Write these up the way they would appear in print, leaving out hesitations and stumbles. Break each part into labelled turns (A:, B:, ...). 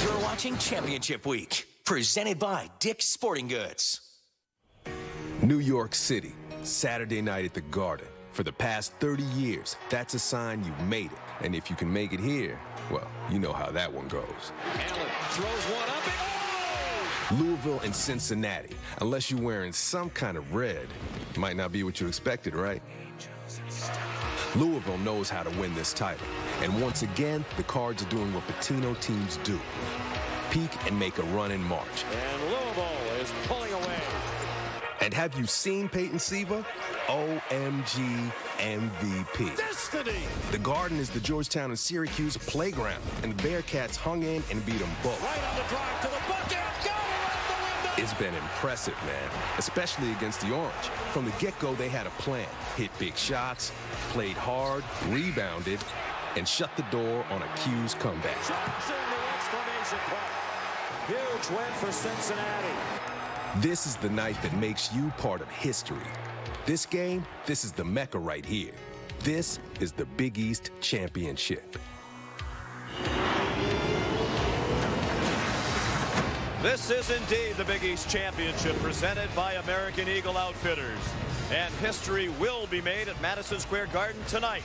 A: You're watching Championship Week, presented by Dick's Sporting Goods.
B: New York City, Saturday night at the Garden. For the past 30 years, that's a sign you made it. And if you can make it here, well, you know how that one goes.
C: Allen throws one up and
B: Louisville and Cincinnati. Unless you're wearing some kind of red, might not be what you expected, right? Louisville knows how to win this title. And once again, the Cards are doing what Pitino teams do. Peak and make a run in March.
C: And Louisville is pulling away.
B: And have you seen Peyton Siva? OMG MVP.
C: Destiny!
B: The Garden is the Georgetown and Syracuse playground, and the Bearcats hung in and beat them both.
C: Right on the drive to the bucket. Go around the window.
B: It's been impressive, man, especially against the Orange. From the get-go, they had a plan. Hit big shots, played hard, rebounded, and shut the door on a Q's comeback.
C: Johnson, the exclamation point. Huge win for Cincinnati.
B: This is the night that makes you part of history. This game, this is the Mecca right here. This is the Big East Championship.
D: This is indeed the Big East Championship presented by American Eagle Outfitters. And history will be made at Madison Square Garden tonight.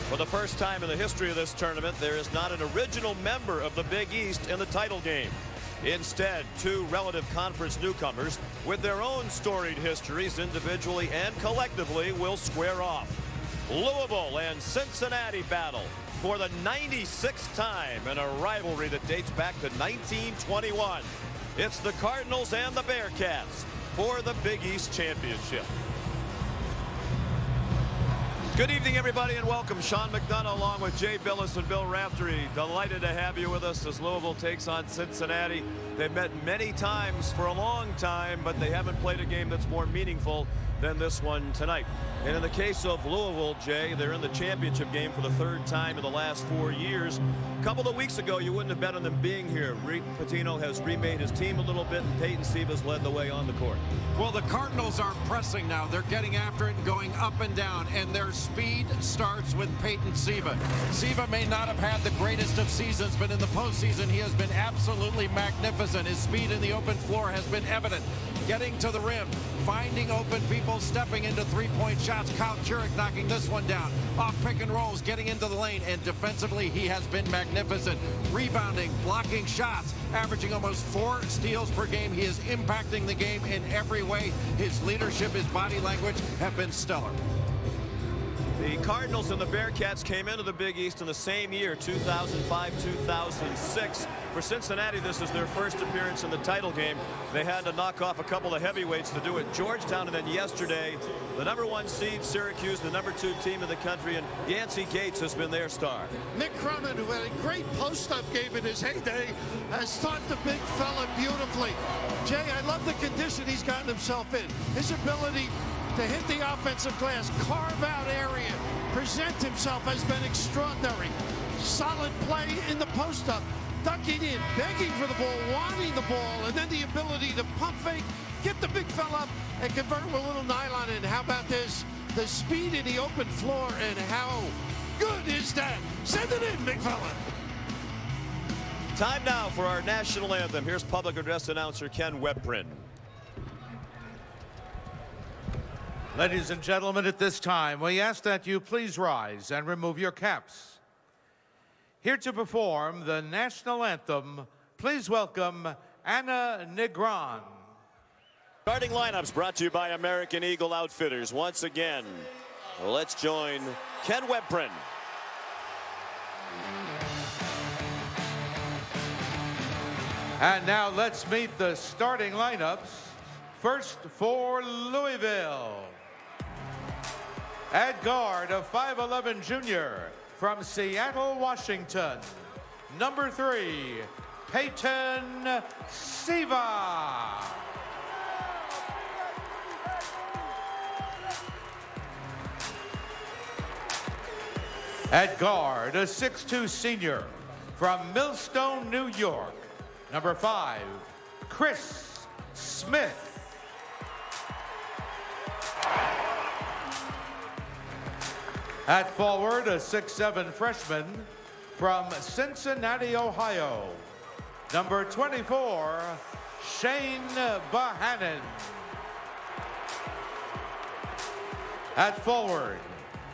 D: For the first time in the history of this tournament, there is not an original member of the Big East in the title game. Instead, two relative conference newcomers with their own storied histories individually and collectively will square off. Louisville and Cincinnati battle for the 96th time in a rivalry that dates back to 1921. It's the Cardinals and the Bearcats for the Big East Championship. Good evening, everybody, and welcome. Sean McDonough along with Jay Billis and Bill Raftery. Delighted to have you with us as Louisville takes on Cincinnati. They've met many times for a long time, but they haven't played a game that's more meaningful than this one tonight. And in the case of Louisville, Jay, they're in the championship game for the third time in the last 4 years. A couple of weeks ago, you wouldn't have bet on them being here. Pitino has remade his team a little bit, and Peyton Siva's led the way on the court.
E: Well, the Cardinals are pressing now. They're getting after it and going up and down, and their speed starts with Peyton Siva. Siva may not have had the greatest of seasons, but in the postseason, he has been absolutely magnificent. His speed in the open floor has been evident. Getting to the rim, finding open people, stepping into three-point shots. Kyle Jurek knocking this one down. Off pick and rolls, getting into the lane, and defensively, he has been magnificent. Rebounding, blocking shots, averaging almost 4 steals per game. He is impacting the game in every way. His leadership, his body language have been stellar.
D: The Cardinals and the Bearcats came into the Big East in the same year, 2005-2006. For Cincinnati, this is their first appearance in the title game. They had to knock off a couple of heavyweights to do it. Georgetown, and then yesterday, the #1 seed, Syracuse, the #2 team in the country, and Yancey Gates has been their star.
F: Nick Cronin, who had a great post-up game in his heyday, has taught the big fella beautifully. Jay, I love the condition he's gotten himself in. His ability to hit the offensive glass, carve out area, present himself has been extraordinary. Solid play in the post-up, ducking in, begging for the ball, wanting the ball, and then the ability to pump fake, get the big fella up, and convert with a little nylon in. How about this? The speed in the open floor, and how good is that? Send it in, big fella.
D: Time now for our national anthem. Here's public address announcer Ken Webprin.
G: Ladies and gentlemen, at this time, we ask that you please rise and remove your caps. Here to perform the national anthem, please welcome Anna Negron.
D: Starting lineups brought to you by American Eagle Outfitters. Once again, let's join Ken Webprin.
G: And now let's meet the starting lineups. First for Louisville. At guard, a 5'11" junior from Seattle, Washington, #3, Peyton Siva. At guard, a 6'2" senior from Millstone, New York, #5, Chris Smith. At forward, a 6'7" freshman from Cincinnati, Ohio, Number 24, Shane Bohannon. At forward,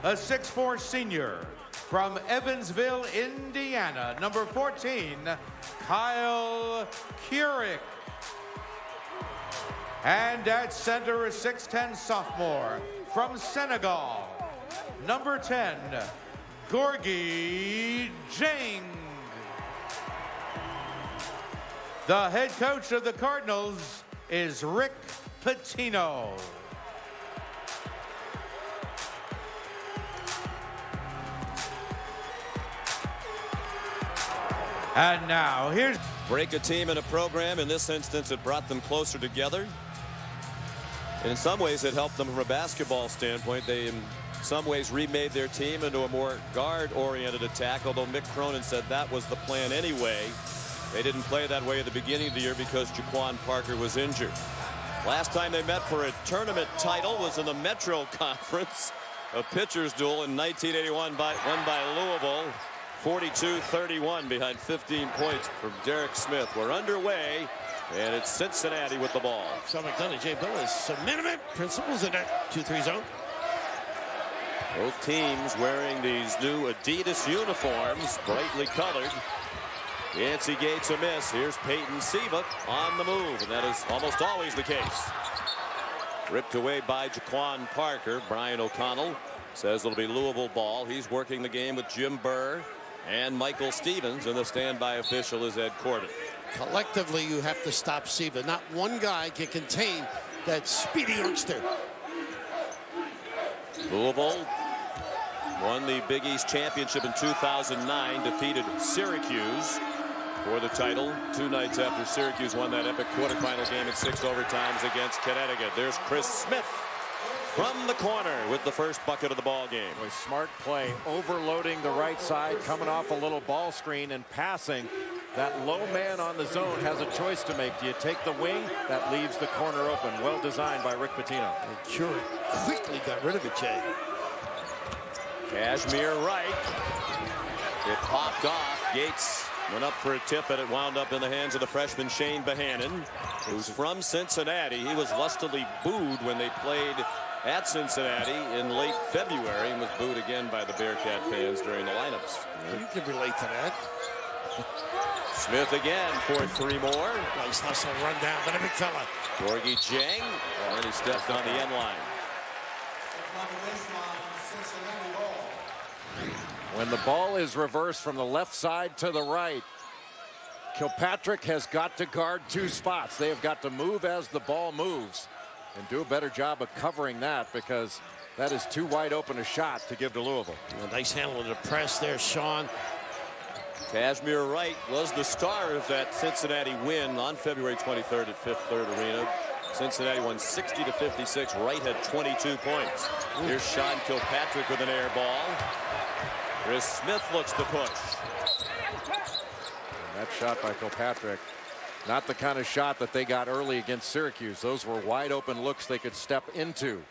G: a 6'4" senior from Evansville, Indiana, number 14, Kyle Keurig. And at center, a 6'10" sophomore from Senegal, number 10, Gorgie Jang. The head coach of the Cardinals is Rick Pitino. And now, here's...
D: Break a team and a program. In this instance, it brought them closer together. And in some ways, it helped them from a basketball standpoint. They, in some ways, remade their team into a more guard-oriented attack, although Mick Cronin said that was the plan anyway. They didn't play that way at the beginning of the year because Jaquan Parker was injured. Last time they met for a tournament title was in the Metro Conference, a pitcher's duel in 1981, won by Louisville. 42-31 behind 15 points from Derek Smith. We're underway, and it's Cincinnati with the ball.
F: So McDonough, Jay Billis, some minimum principles in that 2-3 zone.
D: Both teams wearing these new Adidas uniforms, brightly colored. Yancey Gates a miss. Here's Peyton Siva on the move, and that is almost always the case. Ripped away by Jaquan Parker. Brian O'Connell says it'll be Louisville ball. He's working the game with Jim Burr and Michael Stevens, and the standby official is Ed Corden.
F: Collectively, you have to stop Siva. Not one guy can contain that speedy youngster.
D: Louisville won the Big East Championship in 2009, defeated Syracuse for the title 2 nights after Syracuse won that epic quarterfinal game in 6 overtimes against Connecticut. There's Chris Smith from the corner with the first bucket of the ball game.
C: Boy, smart play, overloading the right side, coming off a little ball screen and passing. That low man on the zone has a choice to make. Do you take the wing? That leaves the corner open. Well designed by Rick Pitino.
F: And Keurig quickly got rid of it, Jay.
D: Kashmir right. It popped off. Gates went up for a tip, and it wound up in the hands of the freshman Shane Bohannon, who's from Cincinnati. He was lustily booed when they played at Cincinnati in late February and was booed again by the Bearcat fans during the lineups.
F: You can relate to that.
D: Smith again for 3 more.
F: Nice hustle, run down, but a big fella.
D: Gorgie Jang, and he stepped on the end line.
C: When the ball is reversed from the left side to the right, Kilpatrick has got to guard 2 spots. They have got to move as the ball moves and do a better job of covering that, because that is too wide open a shot to give to Louisville.
F: A nice handle of the press there, Sean.
D: Kashmir Wright was the star of that Cincinnati win on February 23rd at Fifth Third Arena. Cincinnati won 60-56. Wright had 22 points. Here's Sean Kilpatrick with an air ball. Chris Smith looks to push.
C: And that shot by Kilpatrick, not the kind of shot that they got early against Syracuse. Those were wide open looks they could step into.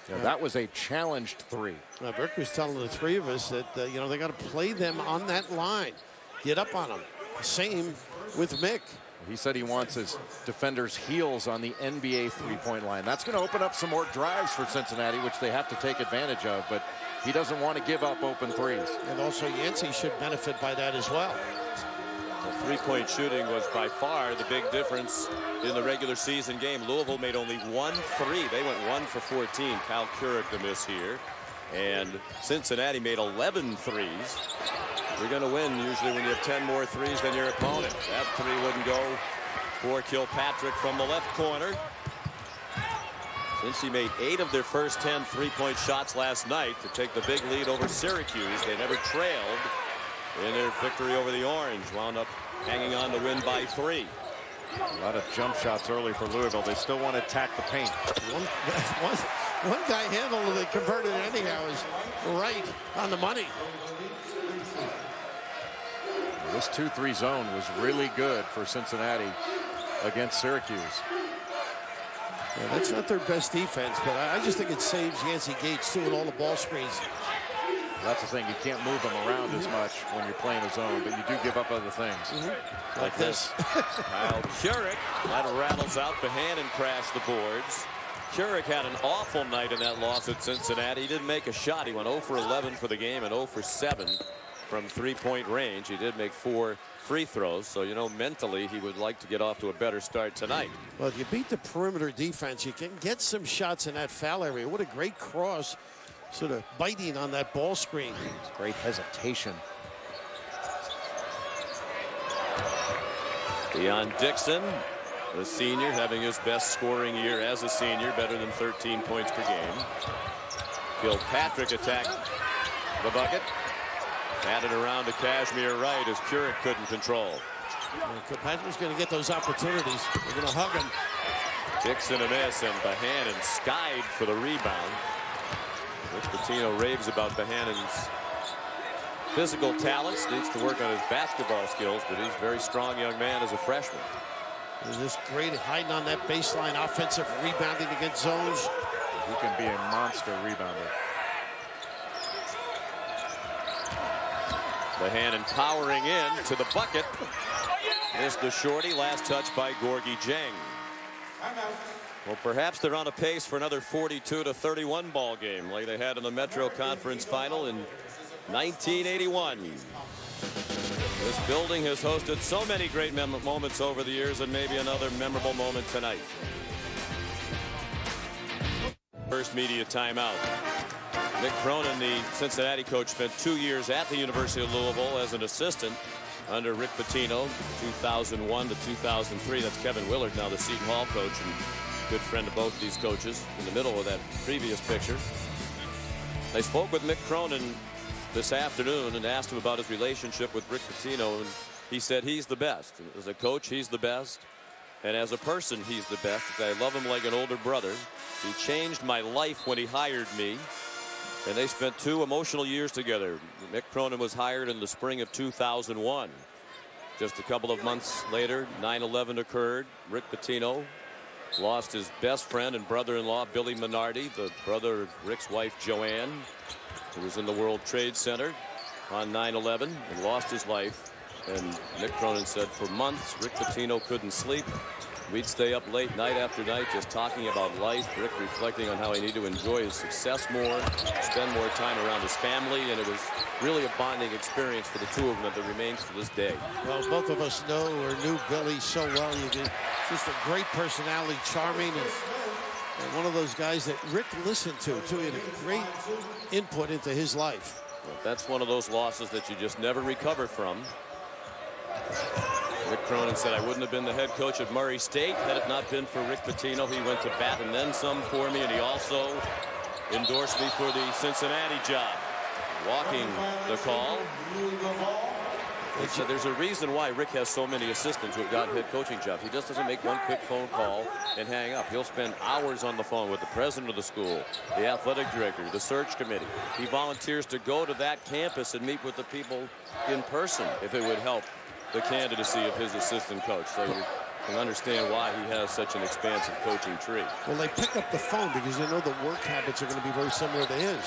C: That was a challenged 3.
F: Burke was telling the 3 of us that they got to play them on that line, get up on them. Same with Mick.
C: He said he wants his defenders' heels on the NBA 3-point line. That's going to open up some more drives for Cincinnati, which they have to take advantage of, but he doesn't want to give up open 3s.
F: And also Yancey should benefit by that as well.
D: The 3-point shooting was by far the big difference in the regular season game. Louisville made only 1 3. They went 1 for 14. Kyle Keurig the miss here. And Cincinnati made 11 threes. You're going to win usually when you have 10 more threes than your opponent. That 3 wouldn't go for Kilpatrick from the left corner. Since he made 8 of their first 10 3-point shots last night to take the big lead over Syracuse, they never trailed in their victory over the Orange. Wound up hanging on to win by 3.
C: A lot of jump shots early for Louisville. They still want to attack the paint.
F: One guy handled it, converted it anyhow, is right on the money.
C: This 2-3 zone was really good for Cincinnati against Syracuse.
F: Yeah, that's not their best defense, but I just think it saves Yancey Gates doing all the ball screens.
E: That's the thing. You can't move him around as much when you're playing a zone, but you do give up other things.
D: Like this. Kyle Keurig, that rattles out. Bohannon crashed the boards. Keurig had an awful night in that loss at Cincinnati. He didn't make a shot. He went 0 for 11 for the game and 0 for 7 from 3-point range. He did make 4 free throws, so you know mentally he would like to get off to a better start tonight.
F: Well, if you beat the perimeter defense, you can get some shots in that foul area. What a great cross, sort of biting on that ball screen.
E: Great hesitation.
D: Deion Dixon, the senior, having his best scoring year as a senior, better than 13 points per game. Kilpatrick attacked the bucket. Added around to Kashmir Wright as Keurig couldn't control.
F: Kilpatrick's going to get those opportunities. They're going to hug him.
D: Dixon a miss, and Bohannon skied for the rebound. Rich Pitino raves about Bohannon's physical talents, needs to work on his basketball skills, but he's a very strong young man as a freshman.
F: He's just great at hiding on that baseline, offensive rebounding against zones.
E: He can be a monster rebounder.
D: Bohannon powering in to the bucket. Missed the shorty. Last touch by Gorgie Jang. Well, perhaps they're on a pace for another 42-31 ball game like they had in the Metro Conference Final in 1981. This building has hosted so many great moments over the years, and maybe another memorable moment tonight. First media timeout. Mick Cronin, the Cincinnati coach, spent 2 years at the University of Louisville as an assistant under Rick Pitino, 2001 to 2003. That's Kevin Willard, now the Seton Hall coach, and good friend of both these coaches in the middle of that previous picture. I spoke with Mick Cronin this afternoon and asked him about his relationship with Rick Pitino, and he said he's the best. As a coach, he's the best, and as a person, he's the best. I love him like an older brother. He changed my life when he hired me, and they spent 2 emotional years together. Mick Cronin was hired in the spring of 2001. Just a couple of months later, 9/11 occurred. Rick Pitino lost his best friend and brother-in-law, Billy Minardi, the brother of Rick's wife, Joanne, who was in the World Trade Center on 9/11 and lost his life. And Mick Cronin said for months Rick Pitino couldn't sleep. We'd stay up late night after night just talking about life. Rick reflecting on how he needed to enjoy his success more, spend more time around his family, and it was really a bonding experience for the two of them that remains to this day.
F: Well, both of us know or knew Billy so well. Just a great personality, charming, and one of those guys that Rick listened to, too. He had a great input into his life.
D: Well, that's one of those losses that you just never recover from. Rick Cronin said, I wouldn't have been the head coach at Murray State had it not been for Rick Pitino. He went to bat and then some for me, and he also endorsed me for the Cincinnati job. Walking the call. He said there's a reason why Rick has so many assistants who have gotten head coaching jobs. He just doesn't make one quick phone call and hang up. He'll spend hours on the phone with the president of the school, the athletic director, the search committee. He volunteers to go to that campus and meet with the people in person if it would help the candidacy of his assistant coach. So you can understand why he has such an expansive coaching tree.
F: Well, they pick up the phone because they know the work habits are going to be very similar to his.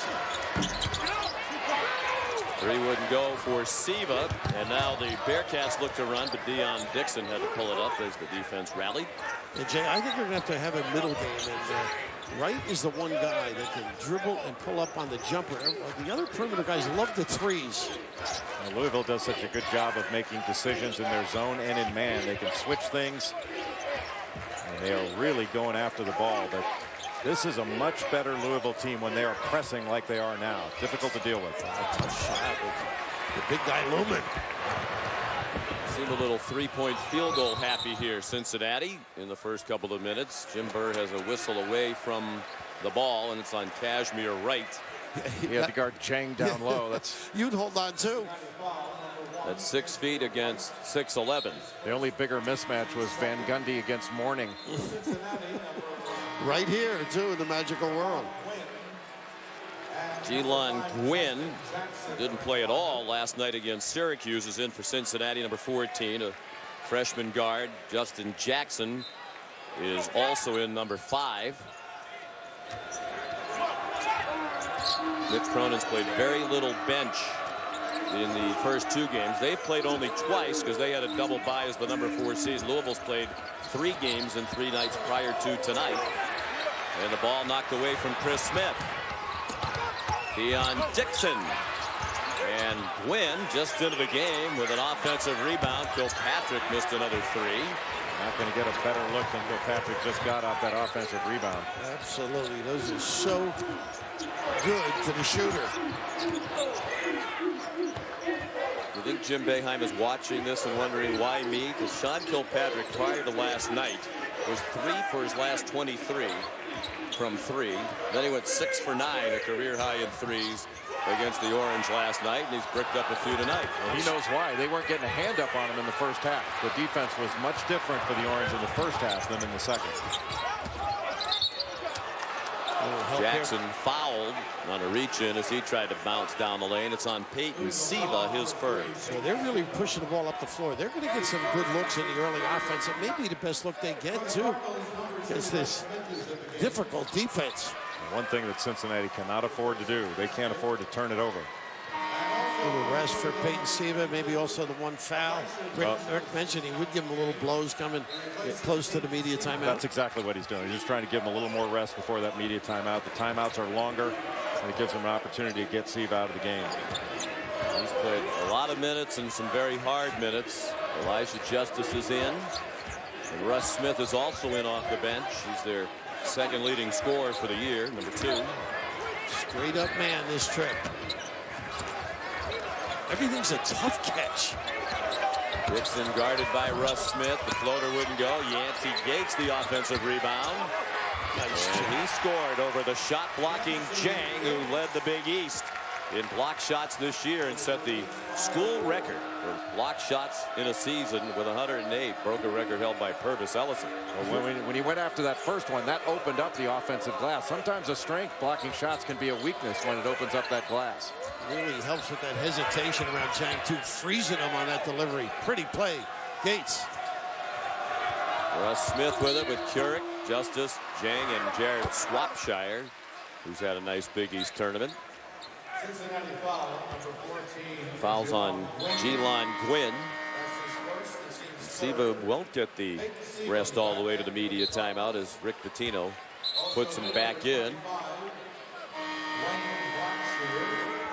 D: 3 wouldn't go for Siva, and now the Bearcats look to run, but Deion Dixon had to pull it up as the defense rallied.
F: And Jay, I think they're going to have a middle game, and Wright is the one guy that can dribble and pull up on the jumper. The other perimeter guys love the threes.
E: Now, Louisville does such a good job of making decisions in their zone and in man. They can switch things, and they are really going after the ball. But this is a much better Louisville team when they are pressing like they are now. Difficult to deal with.
F: Tough shot with the big guy looming.
D: Seemed a little 3-point field goal happy here, Cincinnati, in the first couple of minutes. Jim Burr has a whistle away from the ball, and it's on Kashmir Wright.
E: He had to guard Chang down low. That's
F: You'd hold on too.
D: That's 6 feet against 6'11".
E: the only bigger mismatch was Van Gundy against Mourning.
F: Right here too in the magical world.
D: Jelon Gwynn didn't play at all last night against Syracuse, is in for Cincinnati, number 14, a freshman guard. Justin Jackson is also in, number 5.
H: Mitch Cronin's played very little bench in the first 2 games. They've played only twice because they had a double bye as the #4 seed. Louisville's played 3 games in 3 nights prior to tonight. And the ball knocked away from Chris Smith. Deion Dixon. And Gwynn just into the game with an offensive rebound. Kilpatrick missed another 3.
C: Not going to get a better look than Kilpatrick just got off that offensive rebound.
F: Absolutely. Those are so good to the shooter.
H: You think Jim Boeheim is watching this and wondering why me? Because Sean Kilpatrick prior to last night was 3 for his last 23 from 3. Then he went 6 for 9, a career high in 3s against the Orange last night, and he's bricked up a few tonight.
C: Well, he knows why. They weren't getting a hand up on him in the first half. The defense was much different for the Orange in the first half than in the second.
H: Jackson fouled on a reach-in as he tried to bounce down the lane. It's on Peyton Siva, his first.
F: So they're really pushing the ball up the floor. They're going to get some good looks in the early offense. It may be the best look they get, too, against this difficult defense.
C: One thing that Cincinnati cannot afford to do, they can't afford to turn it over.
F: A little rest for Peyton Siva, maybe also the 1 foul. Rick mentioned he would give him a little blows coming close to the media timeout.
C: That's exactly what he's doing. He's just trying to give him a little more rest before that media timeout. The timeouts are longer, and it gives him an opportunity to get Siva out of the game.
H: He's played a lot of minutes and some very hard minutes. Elijah Justice is in. And Russ Smith is also in off the bench. He's their 2nd leading scorer for the year, #2.
F: Straight up man this trip. Everything's a tough catch.
H: Dixon guarded by Russ Smith. The floater wouldn't go. Yancey Gates the offensive rebound.
F: Nice.
H: And he scored over the shot blocking Jang, who led the Big East in block shots this year and set the school record for block shots in a season with 108. Broke a record held by Purvis Ellison.
C: Well, when he went after that first one, that opened up the offensive glass. Sometimes a strength blocking shots can be a weakness when it opens up that glass.
F: Really helps with that hesitation around Jang, too, freezing him on that delivery. Pretty play. Gates.
H: Russ Smith with it with Keurig, Justice, Jang, and Jared Swapshire, who's had a nice Big East tournament. Fouls on Jelon Gwynn. Siva won't get the rest all the way to the media timeout as Rick Pitino puts him back in.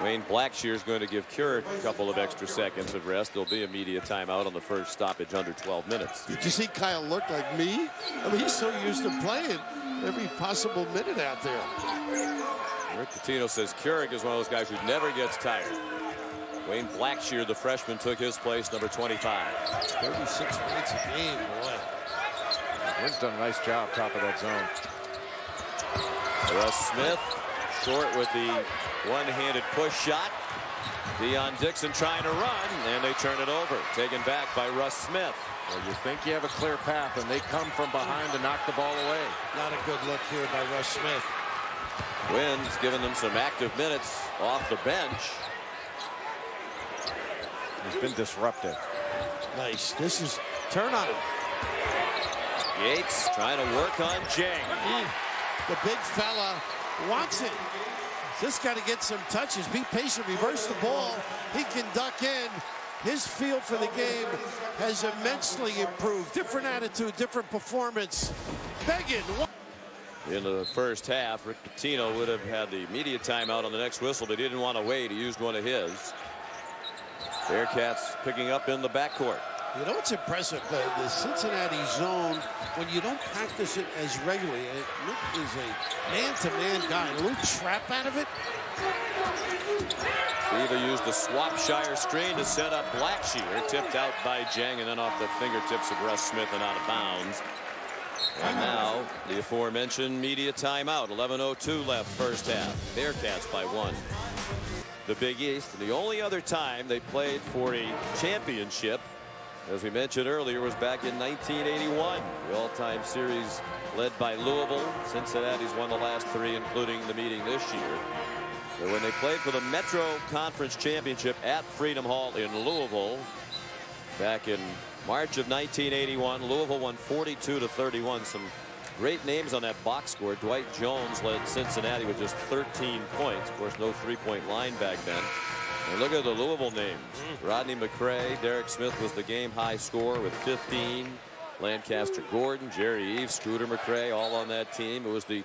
H: Wayne Blackshear is going to give Keurig a couple of extra seconds of rest. There'll be a media timeout on the first stoppage under 12 minutes.
F: Did you see Kyle look like me? I mean, he's so used to playing every possible minute out there.
H: Rick Pitino says Keurig is one of those guys who never gets tired. Wayne Blackshear, the freshman, took his place, #25.
F: 36 minutes a game, boy.
C: Wynn's done a nice job top of that zone.
H: Russ Smith short with the one-handed push shot. Deion Dixon trying to run, and they turn it over. Taken back by Russ Smith.
C: Well, you think you have a clear path, and they come from behind to knock the ball away.
F: Not a good look here by Russ Smith.
H: Wynn's given them some active minutes off the bench.
C: He's been disruptive.
F: Nice. This is turn on him.
H: Gates trying to work on Jang.
F: The big fella wants it. Just got to get some touches. Be patient. Reverse the ball. He can duck in. His feel for the game has immensely improved. Different attitude, different performance. Beggin.
H: In the first half, Rick Pitino would have had the media timeout on the next whistle, but he didn't want to wait. He used one of his. Bearcats picking up in the backcourt.
F: You know what's impressive? The Cincinnati zone, when you don't practice it as regularly, Luke is a man-to-man guy. A little trap out of it.
H: Siva used the Swapshire screen to set up Blackshear. Tipped out by Jang and then off the fingertips of Russ Smith and out of bounds. And now the aforementioned media timeout. 11:02 left first half. Bearcats by 1. The Big East, the only other time they played for a championship, as we mentioned earlier, was back in 1981. The all-time series led by Louisville. Cincinnati's won the last 3, including the meeting this year. But when they played for the Metro Conference Championship at Freedom Hall in Louisville back in March of 1981, Louisville won 42-31. Some Great names on that box score. Dwight Jones led Cincinnati with just 13 points. Of course, no three-point line back then. And look at the Louisville names. Rodney McCray, Derek Smith was the game high scorer with 15. Lancaster Gordon, Jerry Eves, Scooter McCray, all on that team. It was the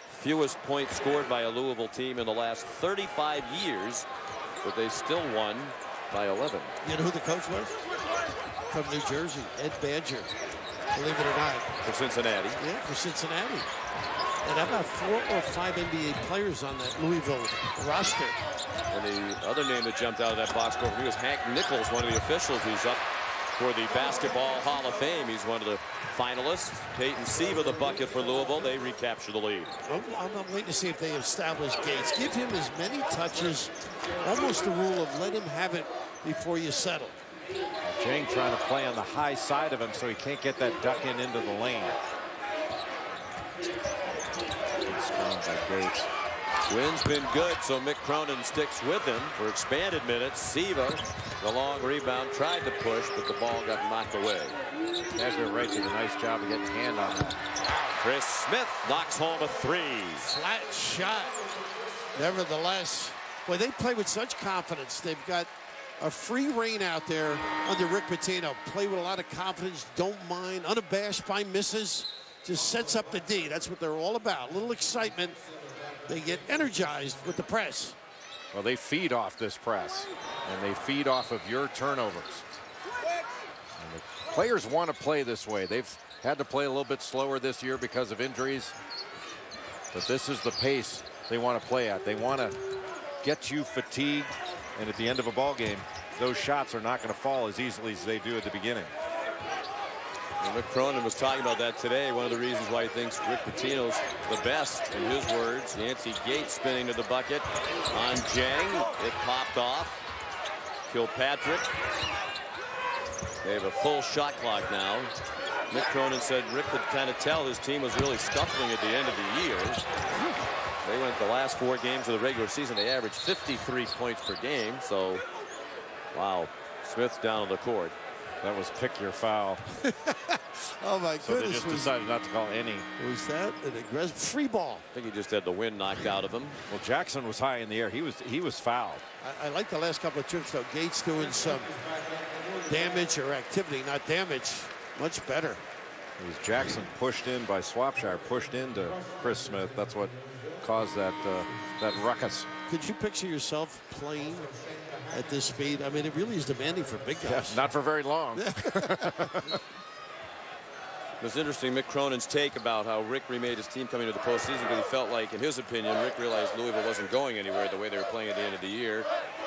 H: fewest points scored by a Louisville team in the last 35 years, but they still won by 11.
F: You know who the coach was? From New Jersey, Ed Badger. Believe it or not.
H: For Cincinnati.
F: Yeah, for Cincinnati. And about 4 or 5 NBA players on that Louisville roster.
H: And the other name that jumped out of that box score for me was Hank Nichols, one of the officials who's up for the Basketball Hall of Fame. He's one of the finalists. Peyton Siva, the bucket for Louisville. They recapture the lead.
F: I'm waiting to see if they establish Gates. Give him as many touches. Almost the rule of let him have it before you settle.
E: Jang trying to play on the high side of him so he can't get that duck in into the lane. Good screen by Gates.
H: Wynn's been good, so Mick Cronin sticks with him for expanded minutes. Siva, the long rebound, tried to push, but the ball got knocked away.
E: Ezra Wright did a nice job of getting his hand on it.
H: Chris Smith knocks home a 3.
F: Flat shot. Nevertheless, boy, they play with such confidence. They've got a free reign out there under Rick Pitino. Play with a lot of confidence, don't mind, unabashed by misses. Just sets up the D. That's what they're all about. A little excitement. They get energized with the press.
E: Well, they feed off this press, and they feed off of your turnovers. And the players want to play this way. They've had to play a little bit slower this year because of injuries, but this is the pace they want to play at. They want to get you fatigued, and at the end of a ball game, those shots are not going to fall as easily as they do at the beginning.
H: And Mick Cronin was talking about that today. One of the reasons why he thinks Rick Pitino's the best, in his words. Yancey Gates spinning to the bucket on Jang. It popped off. Kilpatrick. They have a full shot clock now. Mick Cronin said Rick could kind of tell his team was really scuffling at the end of the year. They went the last 4 games of the regular season. They averaged 53 points per game. So, wow. Smith's down on the court.
E: That was pick your foul.
F: Oh, my
E: So
F: goodness.
E: they just decided not to call any.
F: Was that an aggressive free ball?
H: I think he just had the wind knocked out of him.
E: Well, Jackson was high in the air. He was fouled.
F: I like the last couple of trips, though. Gates doing some damage or activity, not damage. Much better.
E: It was Jackson pushed in by Swapshire, pushed into Chris Smith. That's what caused that ruckus.
F: Could you picture yourself playing at this speed? I mean, it really is demanding for big guys.
E: Yes, not for very long.
H: It was interesting, Mick Cronin's take about how Rick remade his team coming to the postseason because he felt like, in his opinion, Rick realized Louisville wasn't going anywhere the way they were playing at the end of the year.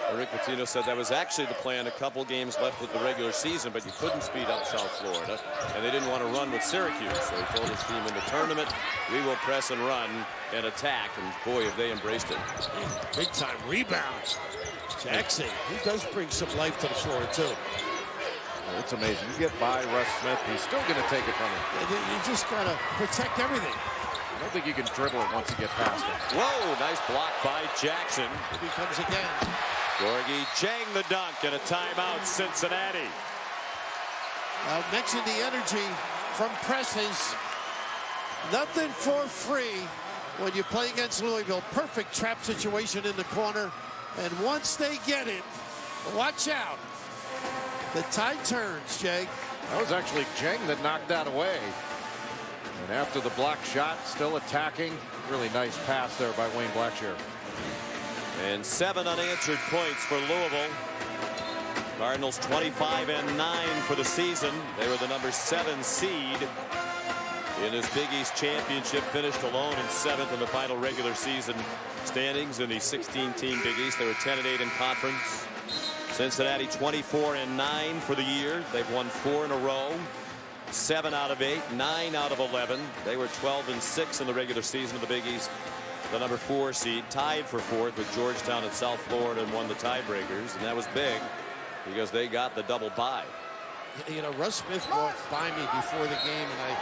H: And Rick Pitino said that was actually the plan. A couple games left with the regular season, but you couldn't speed up South Florida, and they didn't want to run with Syracuse. So he told his team in the tournament, we will press and run and attack, and boy, have they embraced it.
F: Big time rebounds. Jackson, he does bring some life to the floor, too.
E: It's amazing. You get by Russ Smith, he's still going to take it from him.
F: You just got to protect everything.
E: I don't think you can dribble it once you get past it.
H: Whoa, nice block by Jackson.
F: Here he comes again.
H: Gorgie Jang the dunk and a timeout, Cincinnati.
F: Mention the energy from presses. Nothing for free when you play against Louisville. Perfect trap situation in the corner. And once they get it, watch out. The tide turns, Jake.
E: That was actually Jang that knocked that away. And after the block shot, still attacking. Really nice pass there by Wayne Blackshear.
H: And 7 unanswered points for Louisville. Cardinals 25-9 for the season. They were the number 7 seed in this Big East championship. Finished alone in 7th in the final regular season standings in the 16-team Big East. They were 10-8 in conference. Cincinnati 24-9 for the year. They've won 4 in a row. 7 out of 8, 9 out of 11. They were 12-6 in the regular season of the Big East. The number 4 seed, tied for 4th with Georgetown and South Florida, and won the tiebreakers, and that was big because they got the double bye.
F: You know, Russ Smith walked by me before the game, and I,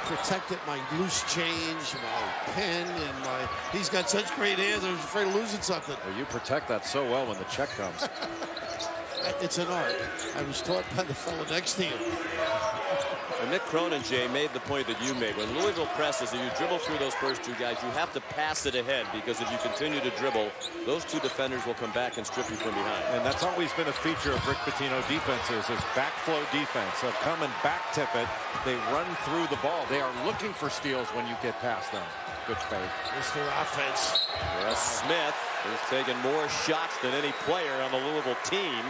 F: protected my loose change, my pen, and he's got such great hands, I was afraid of losing something.
E: Well, you protect that so well when the check comes.
F: It's an art. I was taught by the fellow next to you.
H: And Nick Cronin, Jay, made the point that you made. When Louisville presses and you dribble through those first two guys, you have to pass it ahead, because if you continue to dribble, those two defenders will come back and strip you from behind.
E: And that's always been a feature of Rick Pitino defenses, is backflow defense. They'll come and back tip it. They run through the ball. They are looking for steals when you get past them. Good fake.
F: Mr. Offense.
H: Russ Smith has taken more shots than any player on the Louisville team,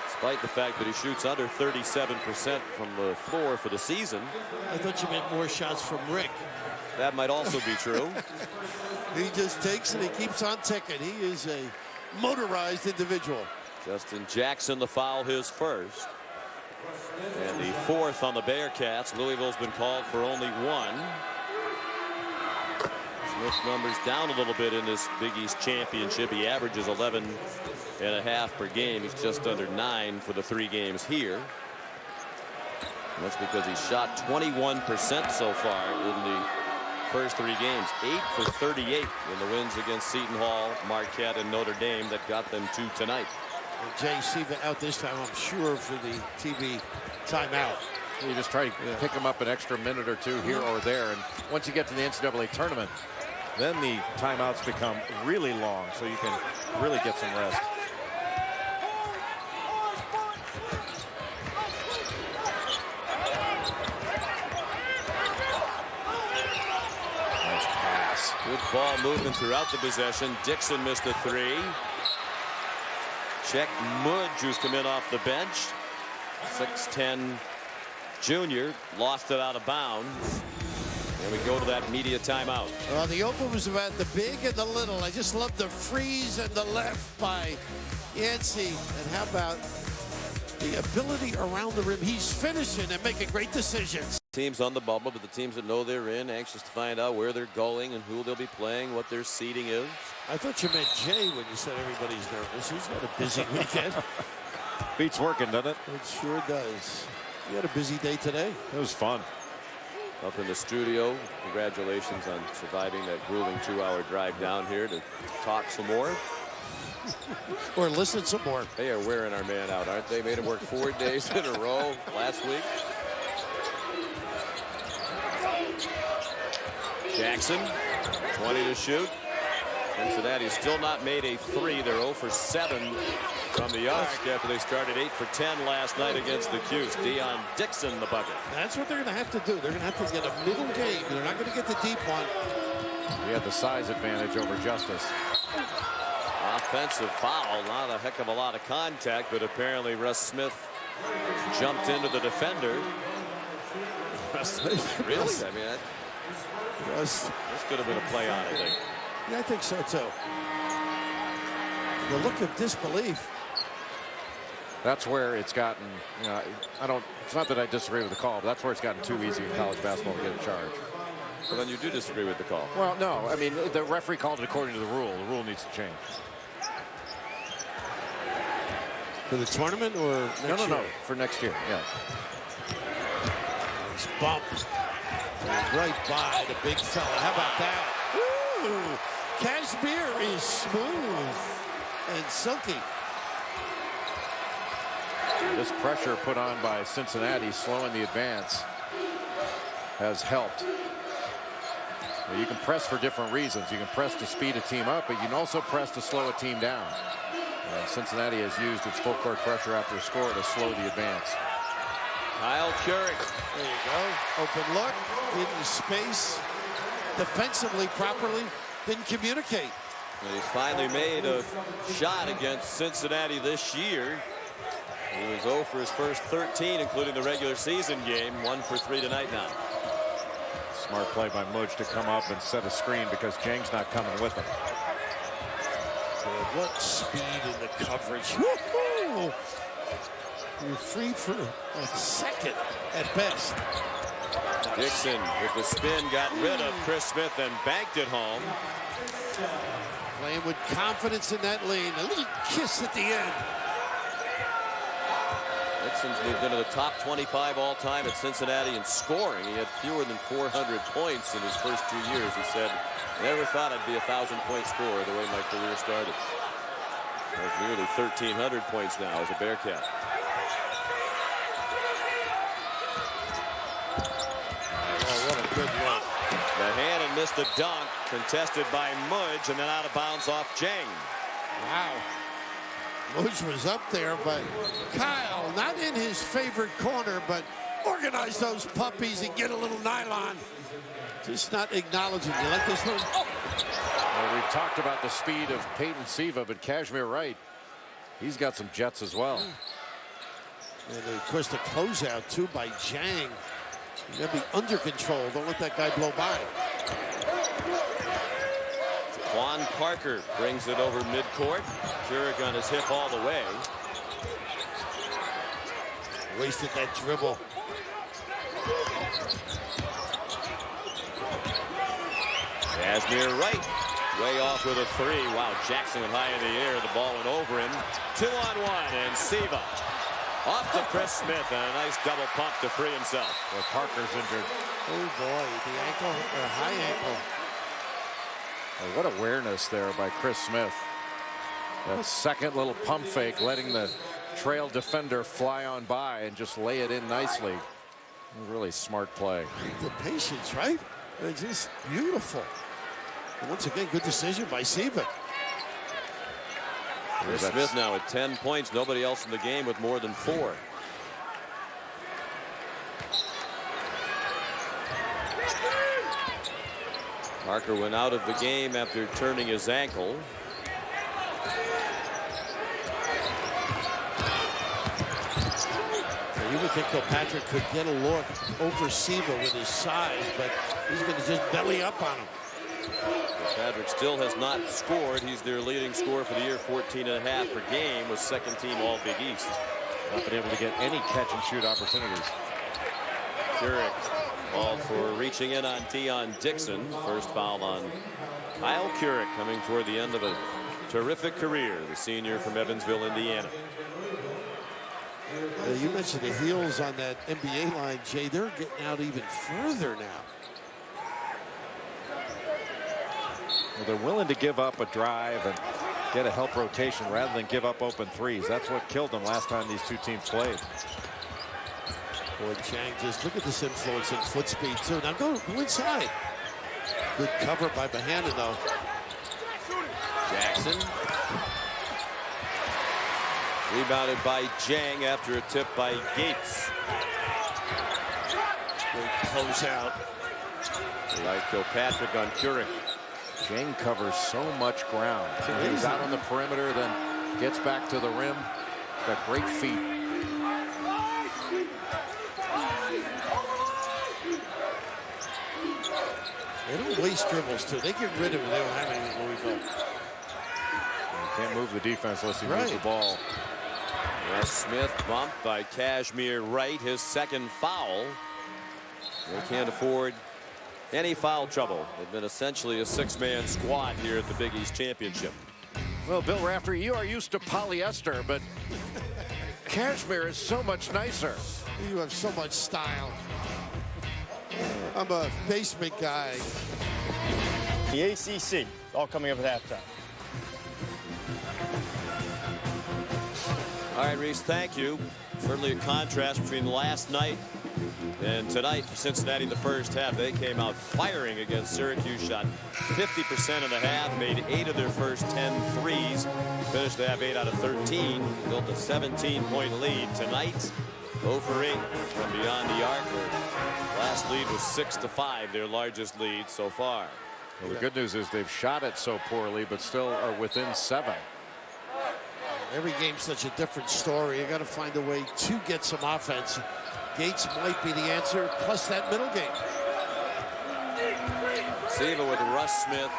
H: despite the fact that he shoots under 37% from the floor for the season.
F: I thought you meant more shots from Rick.
H: That might also be true.
F: He just takes it, he keeps on ticking. He is a motorized individual.
H: Justin Jackson, the foul, his first. And the fourth on the Bearcats. Louisville's been called for only one. Smith's numbers down a little bit in this Big East championship. He averages 11.5 per game. He's just under 9 for the 3 games here. And that's because he shot 21% so far in the first 3 games. 8 for 38 in the wins against Seton Hall, Marquette, and Notre Dame that got them to tonight.
F: And Jay Siva out this time, I'm sure, for the TV timeout.
E: You just try to pick them up an extra minute or two here or there. And once you get to the NCAA tournament, then the timeouts become really long, so you can really get some rest.
H: Nice pass. Good ball movement throughout the possession. Dixon missed a 3. Check Mudge, who's come in off the bench. 6'10" junior, lost it out of bounds. And we go to that media timeout.
F: Well, the open was about the big and the little. I just love the freeze and the left by Yancey. And how about the ability around the rim? He's finishing and making great decisions.
H: Teams on the bubble, but the teams that know they're in, anxious to find out where they're going and who they'll be playing, what their seeding is.
F: I thought you meant Jay when you said everybody's nervous. He's got a busy weekend.
E: Beats working, doesn't it?
F: It sure does. You had a busy day today.
E: It was fun.
H: Up in the studio, congratulations on surviving that grueling 2-hour drive down here to talk some more.
F: Or listen some more.
H: They are wearing our man out, aren't they? Made him work 4 days in a row last week. Jackson, 20 to shoot. Cincinnati still not made a 3. They're 0 for 7 from the arc after they started 8 for 10 last night against the Cuse. Deion Dixon, the bucket.
F: That's what they're going to have to do. They're going to have to get a middle game. They're not going to get the deep one.
E: He had the size advantage over Justice.
H: Offensive foul, not a heck of a lot of contact, but apparently Russ Smith jumped into the defender.
F: Russ Smith?
H: Really? I mean,
F: Russ.
H: This could have been a play on, I think.
F: Yeah, I think so too. The look of disbelief.
E: That's where it's gotten, you know, it's not that I disagree with the call, but that's where it's gotten too easy in college basketball to get a charge.
H: So then you do disagree with the call?
E: Well, no. I mean, the referee called it according to the rule. The rule needs to change.
F: For the tournament or next year?
E: No. For next year, yeah.
F: Nice bump. Right by the big fella. How about that? Ooh, Kashmir is smooth and silky.
E: This pressure put on by Cincinnati, slowing the advance, has helped. You can press for different reasons. You can press to speed a team up, but you can also press to slow a team down. And Cincinnati has used its full court pressure after a score to slow the advance.
H: Kyle Curry.
F: There you go. Open look. In space. Defensively properly. Didn't communicate.
H: And he's finally made a shot against Cincinnati this year. He was 0 for his first 13, including the regular season game. 1 for 3 tonight now.
E: Smart play by Mudge to come up and set a screen because Jang's not coming with him.
F: So what speed in the coverage. Woo-hoo! You're free for a second at best.
H: Dixon with the spin got rid of Chris Smith and banked it home.
F: Playing with confidence in that lane. A little kiss at the end.
H: Dixon's moved into the top 25 all-time at Cincinnati in scoring. He had fewer than 400 points in his first 2 years. He said, never thought I'd be a 1,000-point scorer the way my career started. There's nearly 1,300 points now as a Bearcat.
F: good look.
H: The hand and missed the dunk. Contested by Mudge and then out of bounds off Jang.
F: Wow. Mudge was up there, but Kyle, not in his favorite corner, but organize those puppies and get a little nylon. Just not acknowledging. You like this one? Oh.
E: Well, we've talked about the speed of Peyton Siva, but Kashmir Wright, he's got some jets as well.
F: And of course the closeout too by Jang. You gotta be under control. Don't let that guy blow by.
H: Juan Parker brings it over midcourt. Keurig on his hip all the way.
F: Wasted that dribble.
H: Kashmir Wright way off with a three. Wow, Jackson went high in the air. The ball went over him. 2-on-1 and Siva off to Chris Smith and a nice double pump to free himself.
E: Well, Parker's injured.
F: Oh boy, the ankle or high ankle.
E: Well, what awareness there by Chris Smith. That second little pump fake, letting the trail defender fly on by and just lay it in nicely. Really smart play.
F: The patience, right? It's just beautiful. And once again, good decision by Siva.
H: Chris Smith now at 10 points. Nobody else in the game with more than 4. Parker went out of the game after turning his ankle.
F: You would think Kilpatrick could get a look over Siva with his size, but he's going to just belly up on him.
H: Patrick still has not scored. He's their leading scorer for the year, 14.5 per game, was second team All Big East.
E: Not been able to get any catch and shoot opportunities.
H: Keurig called for reaching in on Deion Dixon. First foul on Kyle Keurig, coming toward the end of a terrific career, the senior from Evansville, Indiana.
F: You mentioned the heels on that NBA line, Jay. They're getting out even further now.
E: Well, they're willing to give up a drive and get a help rotation rather than give up open threes. That's what killed them last time these two teams played.
F: Boy, Chang, just look at this influence and foot speed, too. Now go inside. Good cover by Bohannon, though.
H: Jackson. Rebounded by Jang after a tip by Gates.
F: Good closeout.
H: Like Kilpatrick on Keurig.
E: Jang covers so much ground. He's out on the perimeter, then gets back to the rim. Got great feet.
F: They don't waste dribbles, too. They get rid of it. They don't have any in Louisville.
E: You can't move the defense unless he moves the ball.
H: Wes Smith bumped by Kashmir Wright, his second foul. They can't afford any foul trouble. They've been essentially a 6-man squad here at the Big East Championship.
E: Well, Bill Raftery, you are used to polyester, but Kashmir is so much nicer.
F: You have so much style. I'm a basement guy.
I: The ACC, all coming up at halftime.
H: All right, Reese, thank you. Certainly a contrast between last night and tonight for Cincinnati in the first half. They came out firing against Syracuse, shot 50% in the half, made 8 of their first 10 threes, finished the half 8 out of 13, built a 17-point lead. Tonight, 0 for 8 from beyond the arc. Their last lead was 6-5, their largest lead so far.
E: Well, the good news is they've shot it so poorly, but still are within 7.
F: Every game's such a different story. You got to find a way to get some offense. Gates might be the answer, plus that middle game.
H: Siva with Russ Smith,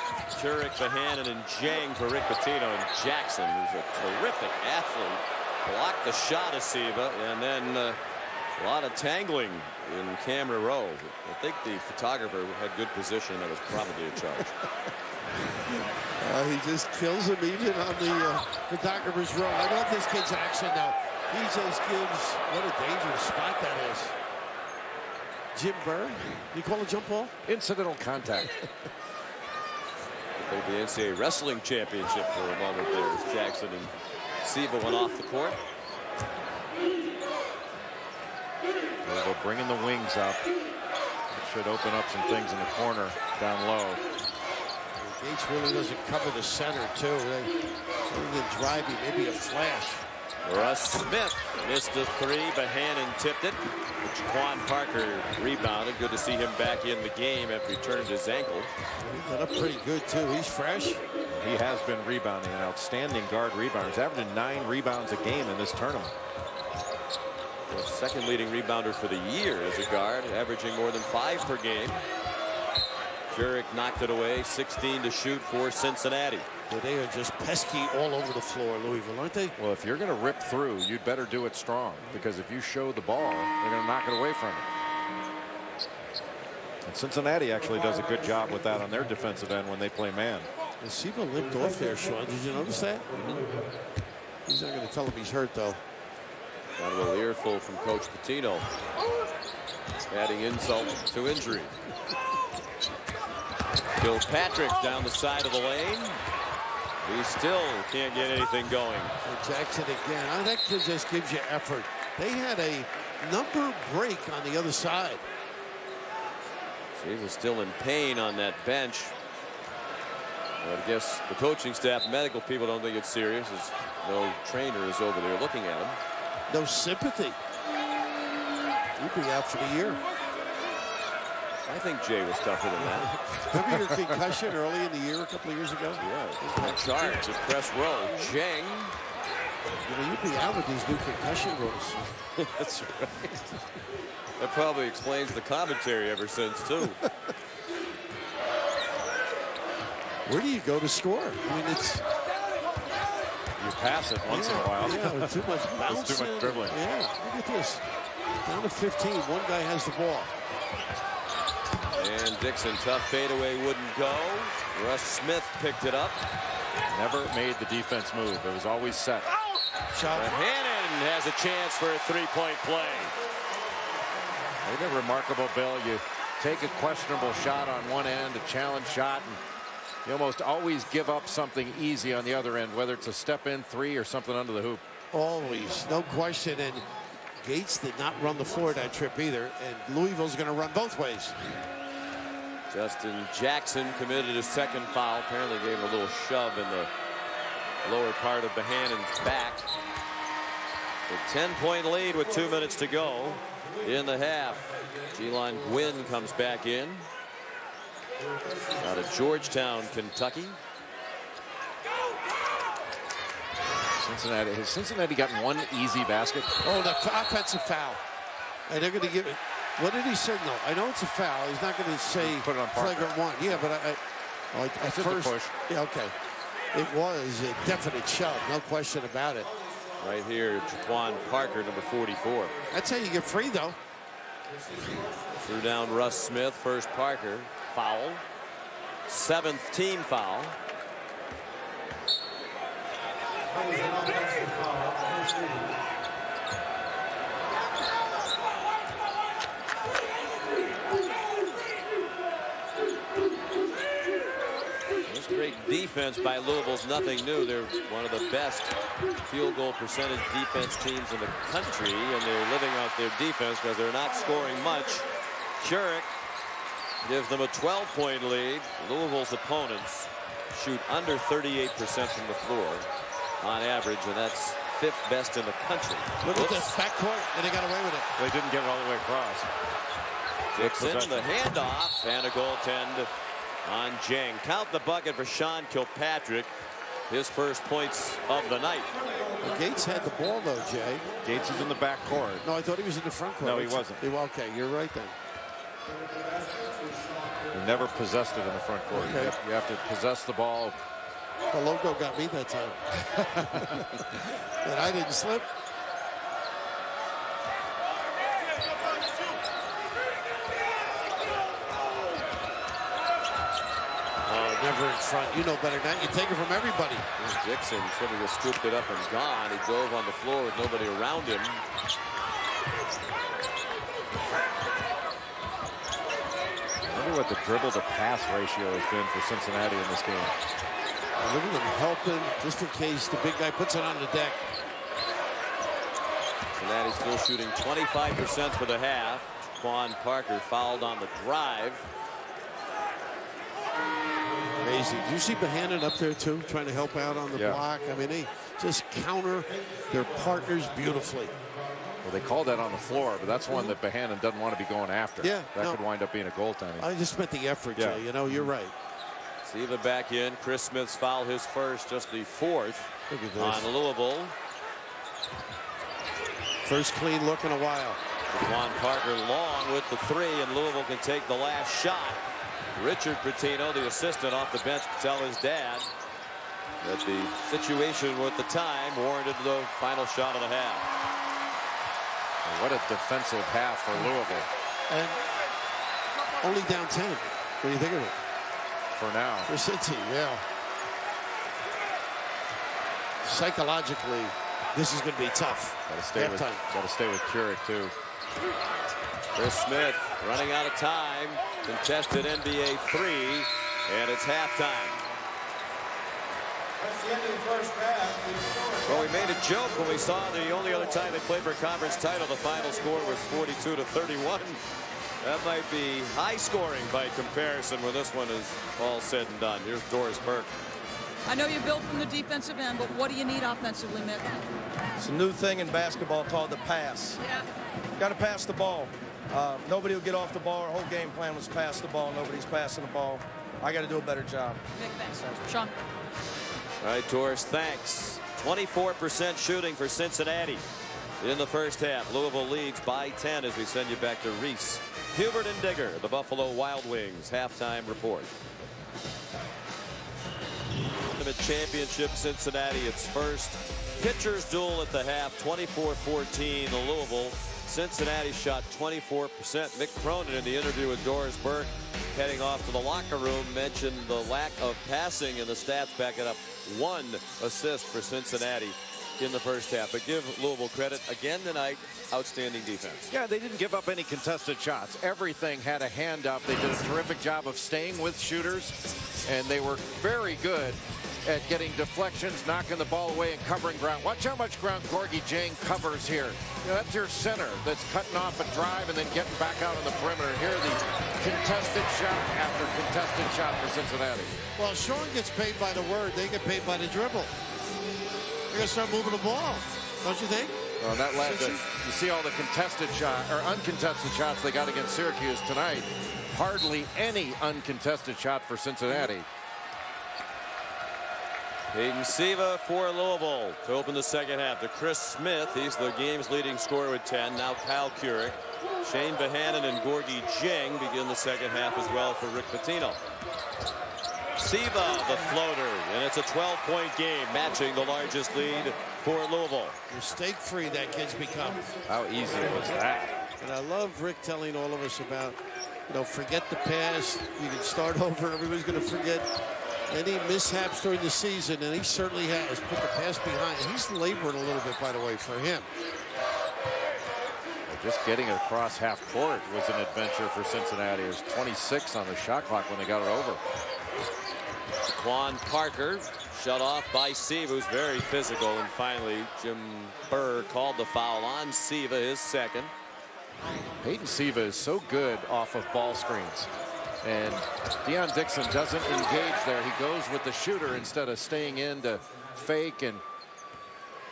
H: Keurig, Bohannon, and Jang for Rick Pitino, and Jackson, who's a terrific athlete, blocked the shot of Siva, and then a lot of tangling in camera row. I think the photographer had good position. That was probably a charge.
F: He just kills him even on the photographer's row. I love this kid's action now. He just gives, what a dangerous spot that is. Jim Burr, you call a jump ball?
E: Incidental contact.
H: The NCAA Wrestling Championship for a moment there as Jackson and Siva went off the court.
E: Louisville bringing the wings up. Not should open up some things in the corner down low.
F: Gates really doesn't cover the center, too. They're driving, maybe a flash.
H: Russ Smith missed the three. Bohannon tipped it. Jaquan Parker rebounded. Good to see him back in the game after he turned his ankle.
F: He got up pretty good, too. He's fresh.
E: He has been rebounding, an outstanding guard rebounder. He's averaging 9 rebounds a game in this tournament.
H: The second leading rebounder for the year as a guard, averaging more than 5 per game. Jurek knocked it away, 16 to shoot for Cincinnati.
F: Well, they are just pesky all over the floor, Louisville, aren't they?
E: Well, if you're going to rip through, you'd better do it strong, because if you show the ball, they're going to knock it away from you. And Cincinnati actually does a good job with that on their defensive end when they play man.
F: The Siva limped off there, Sean. Did you notice that? He's not going to tell him he's hurt, though.
H: Got a little earful from Coach Pitino, adding insult to injury. Kilpatrick down the side of the lane. He still can't get anything going.
F: And Jackson again. That just gives you effort. They had a number break on the other side.
H: He's still in pain on that bench. But I guess the coaching staff, medical people don't think it's serious, as no trainer is over there looking at him.
F: No sympathy. He'd be out for the year.
H: I think Jay was tougher than that.
F: Remember your concussion early in the year a couple of years ago?
H: Yeah. Charge at press row. Cheng.
F: You know, you'd be out with these new concussion rules.
H: That's right. That probably explains the commentary ever since, too.
F: Where do you go to score? I mean, it's...
E: You pass it once in a while.
F: Yeah, too much bouncing.
E: It's too much dribbling.
F: Yeah, look at this. Down to 15. One guy has the ball.
H: And Dixon, tough fadeaway, wouldn't go. Russ Smith picked it up.
E: Never made the defense move. It was always set.
F: Shot.
H: Bohannon has a chance for a three-point play.
E: Isn't it remarkable, Bill? You take a questionable shot on one end, a challenge shot, and you almost always give up something easy on the other end, whether it's a step-in three or something under the hoop.
F: Always, no question. And Gates did not run the floor that trip either. And Louisville's going to run both ways.
H: Justin Jackson committed his second foul. Apparently gave him a little shove in the lower part of Bohannon's back. A 10-point lead with 2 minutes to go in the half. Jelon Gwynn comes back in. Out of Georgetown, Kentucky.
E: Cincinnati. Has Cincinnati gotten one easy basket?
F: Oh, the offensive foul. And they're going to give it. What did he signal? I know it's a foul. He's not going to say
E: put it on
F: flagrant one. Yeah, but at first,
E: push.
F: Yeah, okay. It was a definite shove, no question about it.
H: Right here, Jaquan Parker, number 44.
F: That's how you get free, though.
H: Threw down Russ Smith, first Parker. Foul. 7th team foul. This great defense by Louisville's nothing new. They're one of the best field goal percentage defense teams in the country, and they're living off their defense because they're not scoring much. Jurek gives them a 12-point lead. Louisville's opponents shoot under 38% from the floor on average, and that's 5th best in the country.
F: Look at this backcourt, and they got away with it.
E: They didn't get it all the way across.
H: Dixon, the handoff, and a goaltend on Jang. Count the bucket for Sean Kilpatrick. His first points of the night.
F: Well, Gates had the ball, though, Jay.
E: Gates is in the back court.
F: No, I thought he was in the front court.
E: No, he wasn't.
F: Okay, you're right then.
E: He never possessed it in the front court.
F: Okay.
E: You have to possess the ball.
F: The logo got me that time. And I didn't slip. Oh, never in front. You know better than that. You take it from everybody.
H: Dixon sort of just scooped it up and gone. He dove on the floor with nobody around him.
E: I wonder what the dribble to pass ratio has been for Cincinnati in this game.
F: Look at them helping just in case the big guy puts it on the deck.
H: Cincinnati still shooting 25% for the half. Jaquan Parker fouled on the drive.
F: Amazing. Do you see Bohannon up there too, trying to help out on the block? I mean, they just counter their partners beautifully.
C: Well, they called that on the floor, but that's one that Bohannon doesn't want to be going after.
F: Yeah,
C: that could wind up being a goaltending.
F: I just meant the effort, Jay. You know, you're right.
H: Siva back in. Chris Smith's foul, his first, just the fourth on Louisville.
F: First clean look in a while.
H: Jaquan Parker long with the three, and Louisville can take the last shot. Richard Pitino, the assistant off the bench, could tell his dad that the situation with the time warranted the final shot of the half.
C: And what a defensive half for Louisville.
F: And only down 10. What do you think of it?
C: For now.
F: For Cincy, yeah. Psychologically, this is going to be tough.
C: Got to stay with Keurig too.
H: Chris Smith running out of time. Contested NBA three, and it's halftime.
J: That's the end of the first half.
H: Well, we made a joke when we saw the only other time they played for a conference title. The final score was 42-31. That might be high scoring by comparison when this one is all said and done. Here's Doris Burke.
K: I know you built from the defensive end, but what do you need offensively, Mick?
J: It's a new thing in basketball called the pass.
K: Yeah.
J: Got to pass the ball. Nobody will get off the ball. Our whole game plan was pass the ball. Nobody's passing the ball. I got to do a better job.
K: Mick, thanks. Sean.
H: All right, Doris, thanks. 24% shooting for Cincinnati in the first half. Louisville leads by 10 as we send you back to Reese, Hubert, and Digger, the Buffalo Wild Wings halftime report. Championship Cincinnati, its first pitchers duel at the half, 24-14 Louisville. Cincinnati shot 24%. Mick Cronin in the interview with Doris Burke heading off to the locker room mentioned the lack of passing, and the stats back it up. 1 assist for Cincinnati in the first half. But give Louisville credit again tonight. Outstanding defense.
C: Yeah, they didn't give up any contested shots. Everything had a hand up. They did a terrific job of staying with shooters, and they were very good at getting deflections, knocking the ball away, and covering ground. Watch how much ground Gorgie Jang covers here. You know, that's your center that's cutting off a drive and then getting back out on the perimeter. Here the contested shot after contested shot for Cincinnati.
F: Well, Sean gets paid by the word. They get paid by the dribble. They're going to start moving the ball, don't you think?
C: Well, that led to, you see all the contested shot or uncontested shots they got against Syracuse tonight. Hardly any uncontested shot for Cincinnati.
H: Peyton Siva for Louisville to open the second half. To Chris Smith, he's the game's leading scorer with 10. Now Kyle Keurig. Shane Bohannon and Gorgie Jang begin the second half as well for Rick Pitino. Siva, the floater, and it's a 12-point game, matching the largest lead for Louisville.
F: Mistake-free that kid's become.
C: How easy was that?
F: And I love Rick telling all of us about, you know, forget the past. You can start over. Everybody's going to forget any mishaps during the season, and he certainly has put the past behind. He's laboring a little bit, by the way, for him.
C: Just getting it across half court was an adventure for Cincinnati. It was 26 on the shot clock when they got it over.
H: Jaquan Parker shut off by Siva, who's very physical, and finally Jim Burr called the foul on Siva, his second.
C: Peyton Siva is so good off of ball screens, and Deion Dixon doesn't engage there. He goes with the shooter instead of staying in to fake and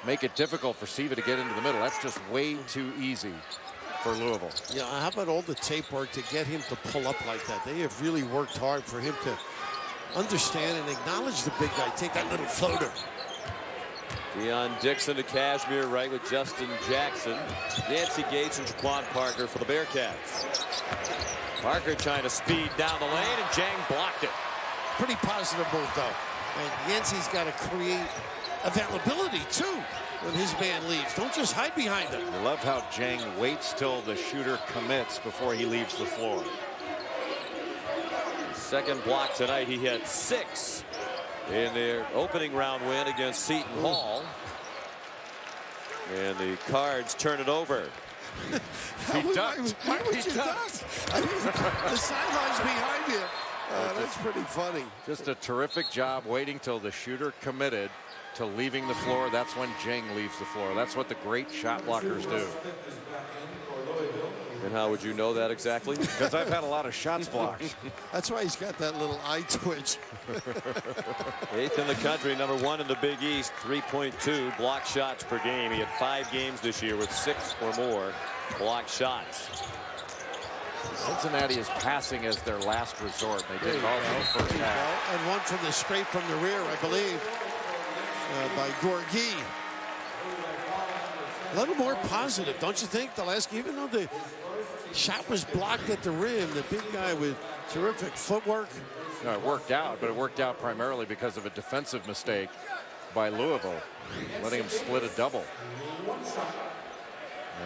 C: make it difficult for Siva to get into the middle. That's just way too easy for Louisville.
F: Yeah, how about all the tape work to get him to pull up like that? They have really worked hard for him to understand and acknowledge the big guy. Take that little floater.
H: Deion Dixon to Cashmere right with Justin Jackson. Nancy Gates and Jaquan Parker for the Bearcats. Parker trying to speed down the lane, and Jang blocked it.
F: Pretty positive move, though. And Yancey's got to create availability, too, when his man leaves. Don't just hide behind him.
C: I love how Jang waits till the shooter commits before he leaves the floor.
H: Second block tonight. He had 6 in their opening round win against Seton Hall. And the Cards turn it over.
C: He ducked.
F: Why would you duck? I mean, the sideline's behind you. That's pretty funny.
C: Just a terrific job waiting till the shooter committed to leaving the floor. That's when Jang leaves the floor. That's what the great shot blockers do.
H: And how would you know that exactly?
E: Because I've had a lot of shots blocked.
F: That's why he's got that little eye twitch.
H: 8th in the country, number 1 in the Big East, 3.2 block shots per game. He had 5 games this year with 6 or more block shots.
E: Cincinnati is passing as their last resort. They did it all in the first half.
F: And one from the straight from the rear, I believe, by Gorgie. A little more positive, don't you think? The last, even though the shot was blocked at the rim, the big guy with terrific footwork.
E: No, it worked out, but it worked out primarily because of a defensive mistake by Louisville, letting him split a double.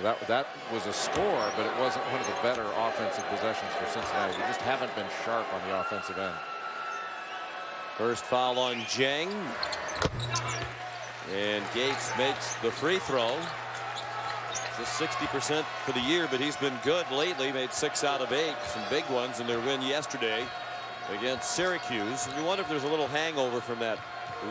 E: Now that was a score, but it wasn't one of the better offensive possessions for Cincinnati. They just haven't been sharp on the offensive end.
H: First foul on Jang. And Gates makes the free throw. Just 60% for the year, but he's been good lately. Made 6 out of 8, some big ones in their win yesterday against Syracuse. And you wonder if there's a little hangover from that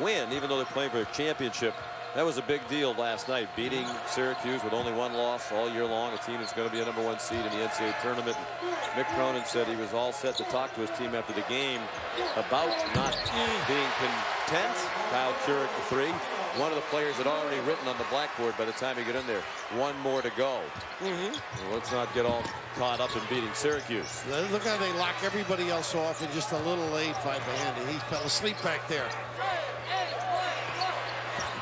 H: win, even though they're playing for a championship. That was a big deal last night, beating Syracuse with only 1 loss all year long, a team that's going to be a #1 seed in the NCAA tournament. Mick Cronin said he was all set to talk to his team after the game about not being content. Kyle Turek, the 3. One of the players had already written on the blackboard by the time he got in there. 1 more to go. Well, let's not get all caught up in beating Syracuse.
F: Look how they lock everybody else off and just a little late by Bandy. He fell asleep back there.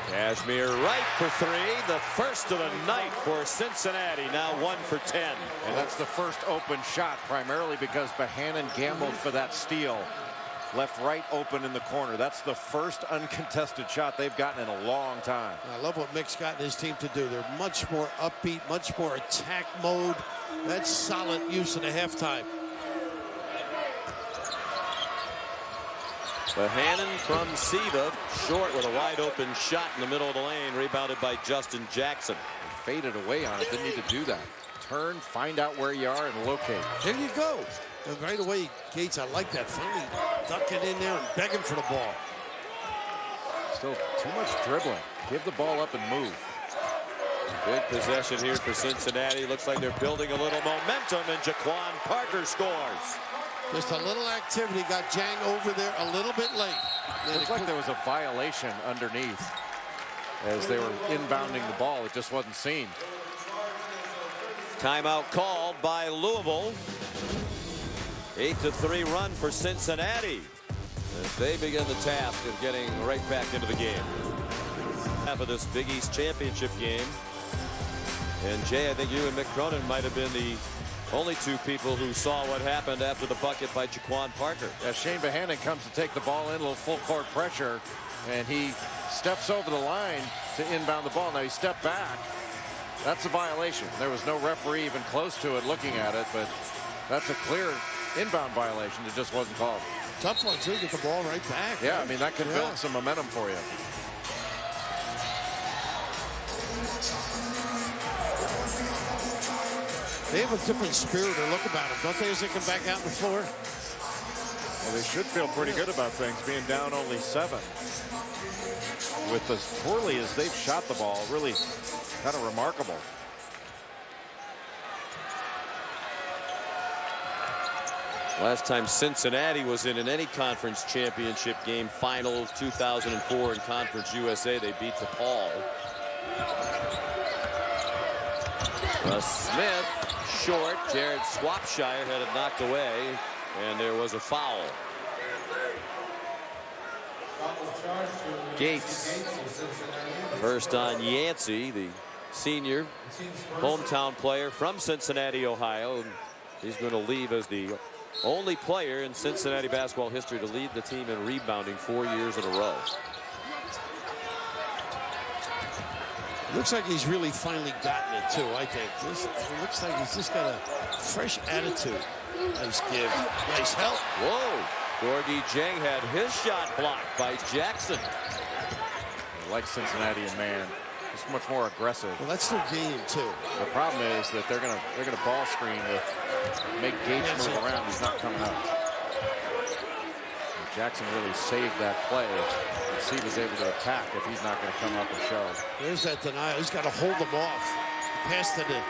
H: Kashmir right for 3, the first of the night for Cincinnati, now 1 for 10.
E: And that's the first open shot, primarily because Bohannon gambled for that steal. Left right open in the corner. That's the first uncontested shot they've gotten in a long time.
F: I love what Mick's gotten his team to do. They're much more upbeat, much more attack mode. That's solid use in the halftime.
H: Bohannon from Siva, short with a wide open shot in the middle of the lane, rebounded by Justin Jackson.
E: He faded away on it, didn't need to do that. Turn, find out where you are, and locate.
F: There you go. And right away, Gates, I like that. Finally ducking in there and begging for the ball.
E: Still too much dribbling. Give the ball up and move.
H: Big possession here for Cincinnati. Looks like they're building a little momentum, and Jaquan Parker scores.
F: Just a little activity got Jang over there a little bit late.
E: It looked like there was a violation underneath as they were inbounding the ball. It just wasn't seen.
H: Timeout called by Louisville. 8-3 run for Cincinnati as they begin the task of getting right back into the game. Half of this Big East championship game. And Jay, I think you and Mick Cronin might have been the only 2 people who saw what happened after the bucket by Jaquan Parker.
E: Yeah, Shane Bohannon comes to take the ball in, a little full court pressure, and he steps over the line to inbound the ball. Now he stepped back. That's a violation. There was no referee even close to it looking at it, but that's a clear inbound violation. It just wasn't called.
F: Tough one, too. Get the ball right back.
E: Yeah, I mean, that could build some momentum for you.
F: They have a different spirit or look about them, don't they, as they come back out on the floor?
E: Well, they should feel pretty good about things, being down only 7. With as poorly as they've shot the ball, really kind of remarkable.
H: Last time Cincinnati was in any conference championship game, finals 2004 in Conference USA, they beat DePaul. Smith, short. Jared Swapshire had it knocked away, and there was a foul. Gates. First on Yancey, the senior hometown player from Cincinnati, Ohio. He's going to leave as the only player in Cincinnati basketball history to lead the team in rebounding 4 years in a row.
F: Looks like he's really finally gotten it, too, I think. It looks like he's just got a fresh attitude. Nice give. Nice help.
H: Whoa. Gorgie Jang had his shot blocked by Jackson.
E: I like Cincinnati and man. It's much more aggressive.
F: Well, that's their game, too.
E: The problem is that they're gonna ball screen with make Gates move around. He's not coming up. And Jackson really saved that play. He was able to attack if he's not going to come up and show.
F: There's that denial. He's got to hold them off. Pass to the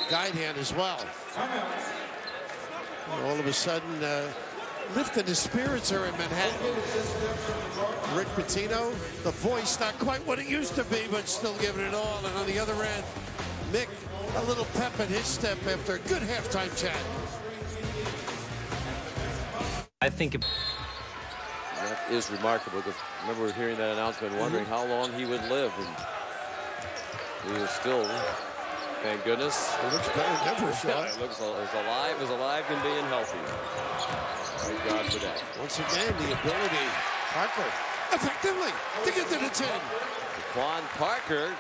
F: guide hand as well. And all of a sudden, lifting his spirits are in Manhattan. Rick Pitino, the voice not quite what it used to be, but still giving it all. And on the other end, Mick, a little pep in his step after a good halftime chat.
L: I think
H: that is remarkable. I remember hearing that announcement, wondering how long he would live, and he is still, thank goodness.
F: It looks better than ever, Sean.
H: It looks as alive can be and healthy. Thank God for that.
F: Once again, the ability, Parker, effectively to get to the 10.
H: Jaquan Parker,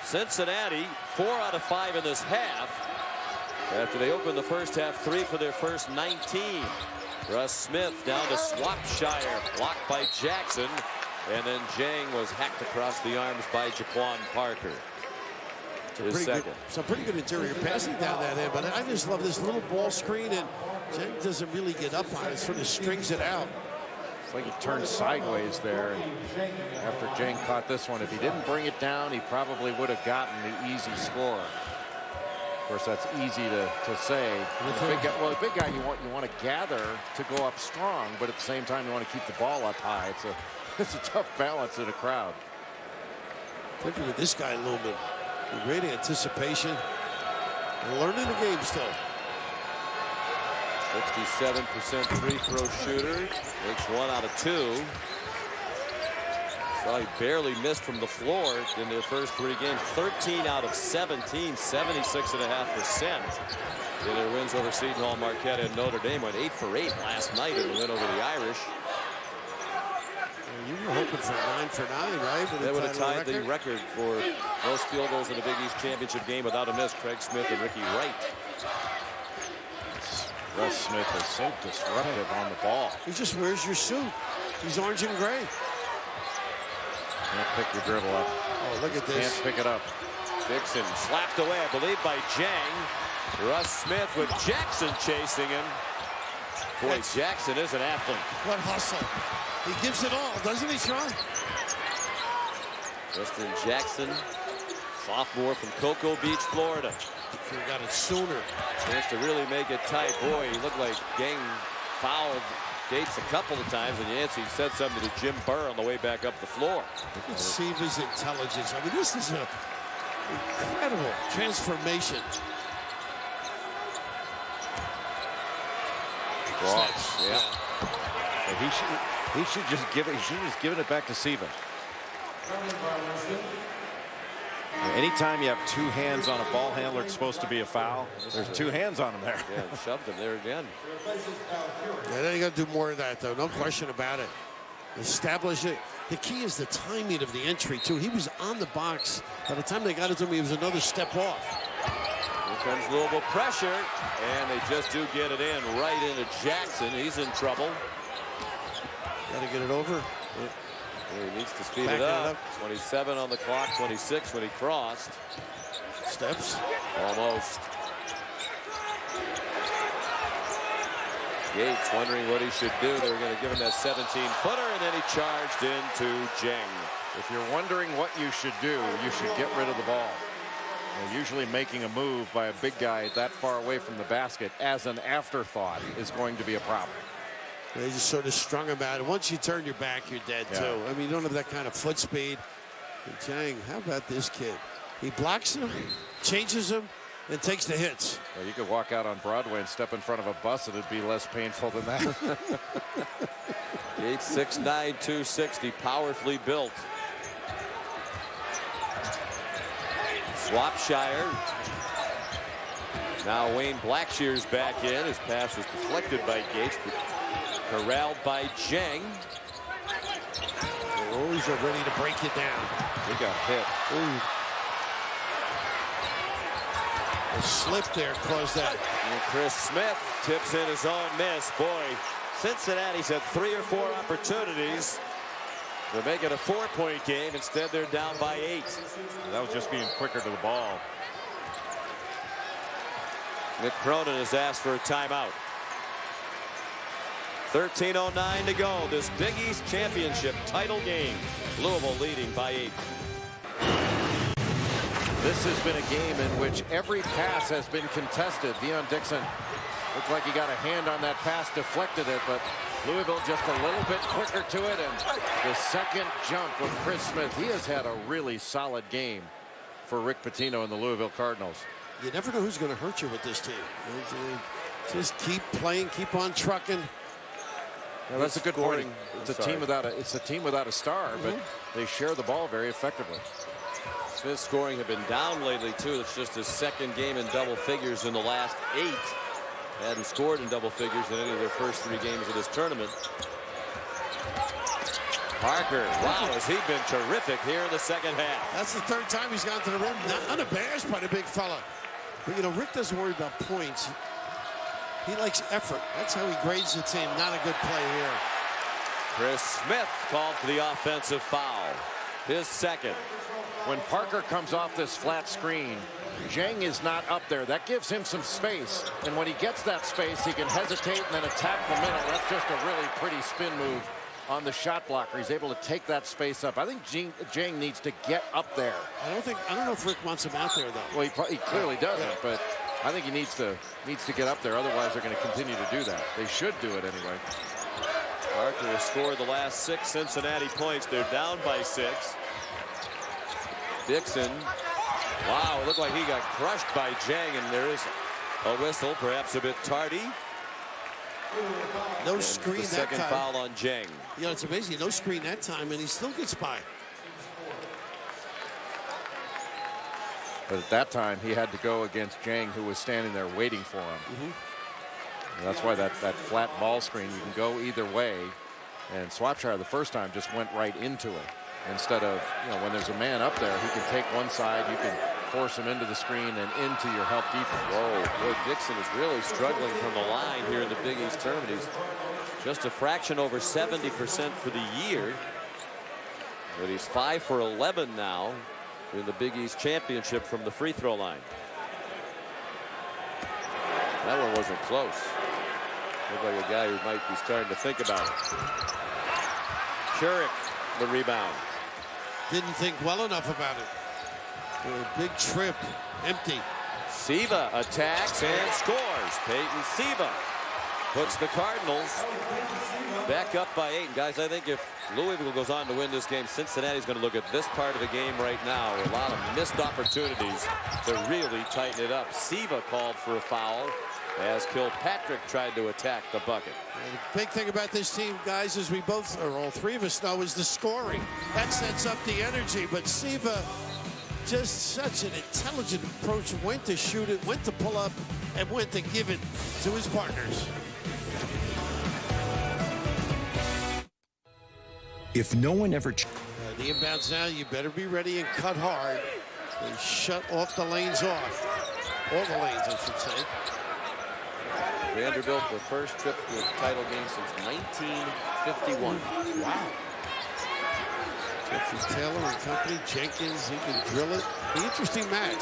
H: Cincinnati, 4 out of 5 in this half. After they opened the first half, 3 for their first 19. Russ Smith down to Swapshire, blocked by Jackson, and then Jang was hacked across the arms by Jaquan Parker.
F: Some pretty good interior passing down that end, but I just love this little ball screen, and Jang doesn't really get up on it, sort of strings it out.
E: It's like he turned sideways there. After Jang caught this one, if he didn't bring it down, he probably would have gotten the easy score. Of course, that's easy to say. The big guy you want to gather to go up strong, but at the same time you want to keep the ball up high. It's a tough balance in a crowd.
F: Looking at this guy a little bit. Great anticipation. Learning the game still.
H: 67% free throw shooter. Makes 1 out of 2. Well, he barely missed from the floor in their first 3 games. 13 out of 17, 76.5% in their wins over Seton Hall, Marquette, and Notre Dame. Went 8 for 8 last night in the win over the Irish.
F: You were hoping for 9 for 9, right?
H: That would have tied the record for most field goals in the Big East championship game without a miss. Craig Smith and Ricky Wright.
E: Russ Smith is so disruptive on the ball.
F: He just wears your suit. He's orange and gray.
E: Can't pick your dribble up.
F: Oh, look at this.
E: Can't pick it up.
H: Dixon slapped away, I believe, by Jang. Russ Smith with Jackson chasing him. Boy, Jackson is an athlete.
F: What hustle. He gives it all, doesn't he, Sean?
H: Justin Jackson, sophomore from Cocoa Beach, Florida.
F: Should have got it sooner.
H: Chance to really make it tight. Boy, he looked like Gang fouled Gates a couple of times, and Yancey said something to Jim Burr on the way back up the floor.
F: You can see his intelligence. I mean, this is an incredible transformation.
H: Cross, yeah.
E: He should just give it. He should just given it back to Siva. Anytime you have 2 hands on a ball handler, it's supposed to be a foul. There's 2 hands on him there.
H: Yeah, shoved him there again.
F: Yeah, then you got to do more of that, though. No question about it. Establish it. The key is the timing of the entry, too. He was on the box. By the time they got it to him, he was another step off.
H: Here comes Louisville pressure, and they just do get it in right into Jackson. He's in trouble.
F: Got to get it over.
H: He needs to speed it up. 27 on the clock, 26 when he crossed.
F: Steps.
H: Almost. Yates wondering what he should do. They were going to give him that 17-footer, and then he charged into Jang.
E: If you're wondering what you should do, you should get rid of the ball. Usually making a move by a big guy that far away from the basket as an afterthought is going to be a problem.
F: They just sort of strung him out. Once you turn your back, you're dead, too. I mean, you don't have that kind of foot speed. And Jang, how about this kid? He blocks him, changes him, and takes the hits.
E: Well, you could walk out on Broadway and step in front of a bus, and it'd be less painful than that.
H: Yates 6'9", 260, powerfully built. Swapshire. Now Wayne Blackshear's back in. His pass was deflected by Gates, but corralled by Jang.
F: They're always ready to break it down.
E: He got hit.
F: Ooh. A slip there caused that.
H: And Chris Smith tips in his own miss. Boy, Cincinnati's had 3 or 4 opportunities to make it a 4-point game. Instead, they're down by 8.
E: That was just being quicker to the ball.
H: Nick Cronin has asked for a timeout. 13:09 to go. This Big East Championship title game. Louisville leading by 8.
E: This has been a game in which every pass has been contested. Deion Dixon looked like he got a hand on that pass, deflected it, but Louisville just a little bit quicker to it. And the second jump with Chris Smith. He has had a really solid game for Rick Pitino and the Louisville Cardinals.
F: You never know who's going to hurt you with this team. Just keep playing, keep on trucking.
E: Yeah, that's a good point. It's a team without a star, but they share the ball very effectively.
H: Smith's scoring have been down lately too. It's just his second game in double figures in the last 8. Hadn't scored in double figures in any of their first 3 games of this tournament. Parker, wow, has he been terrific here in the second half.
F: That's the 3rd time he's gone to the rim, not unabashed by the big fella. But you know, Rick doesn't worry about points. He likes effort. That's how he grades the team. Not a good play here.
H: Chris Smith called for the offensive foul. His second.
E: When Parker comes off this flat screen, Jang is not up there. That gives him some space. And when he gets that space, he can hesitate and then attack the middle. That's just a really pretty spin move on the shot blocker. He's able to take that space up. I think Jang needs to get up there.
F: I don't know if Rick wants him out there, though.
E: Well, he clearly doesn't, but I think he needs to get up there. Otherwise, they're going to continue to do that. They should do it anyway.
H: Parker has scored the last 6 Cincinnati points. They're down by 6. Dixon, wow, it looked like he got crushed by Jang, and there is a whistle, perhaps a bit tardy.
F: No screen that time.
H: Second foul on Jang.
F: You know, it's amazing. No screen that time, and he still gets by.
E: But at that time, he had to go against Jang, who was standing there waiting for him. And that's why that flat ball screen, you can go either way. And Swapshire the first time just went right into it. Instead of, you know, when there's a man up there, he can take one side, you can force him into the screen and into your help defense.
H: Whoa, boy, Dixon is really struggling from the line here in the Big East tournament. He's just a fraction over 70% for the year. But he's 5 for 11 now in the Big East championship from the free throw line. That one wasn't close. Looked like a guy who might be starting to think about it. Shurik, the rebound.
F: Didn't think well enough about it. A big trip, empty.
H: Siva attacks and scores. Peyton Siva puts the Cardinals back up by 8. And guys, I think if Louisville goes on to win this game, Cincinnati's going to look at this part of the game right now. A lot of missed opportunities to really tighten it up. Siva called for a foul as Kilpatrick tried to attack the bucket.
F: The big thing about this team, guys, as we both, or all 3 of us know, is the scoring. That sets up the energy, but Siva, just such an intelligent approach, went to shoot it, went to pull up, and went to give it to his partners.
A: If no one ever...
F: The inbounds now, you better be ready and cut hard. They shut off the lanes off. All the lanes, I should say.
H: Vanderbilt, the first trip to a title game since 1951.
F: Wow. Jeffrey Taylor and company, Jenkins, he can drill it. An interesting match.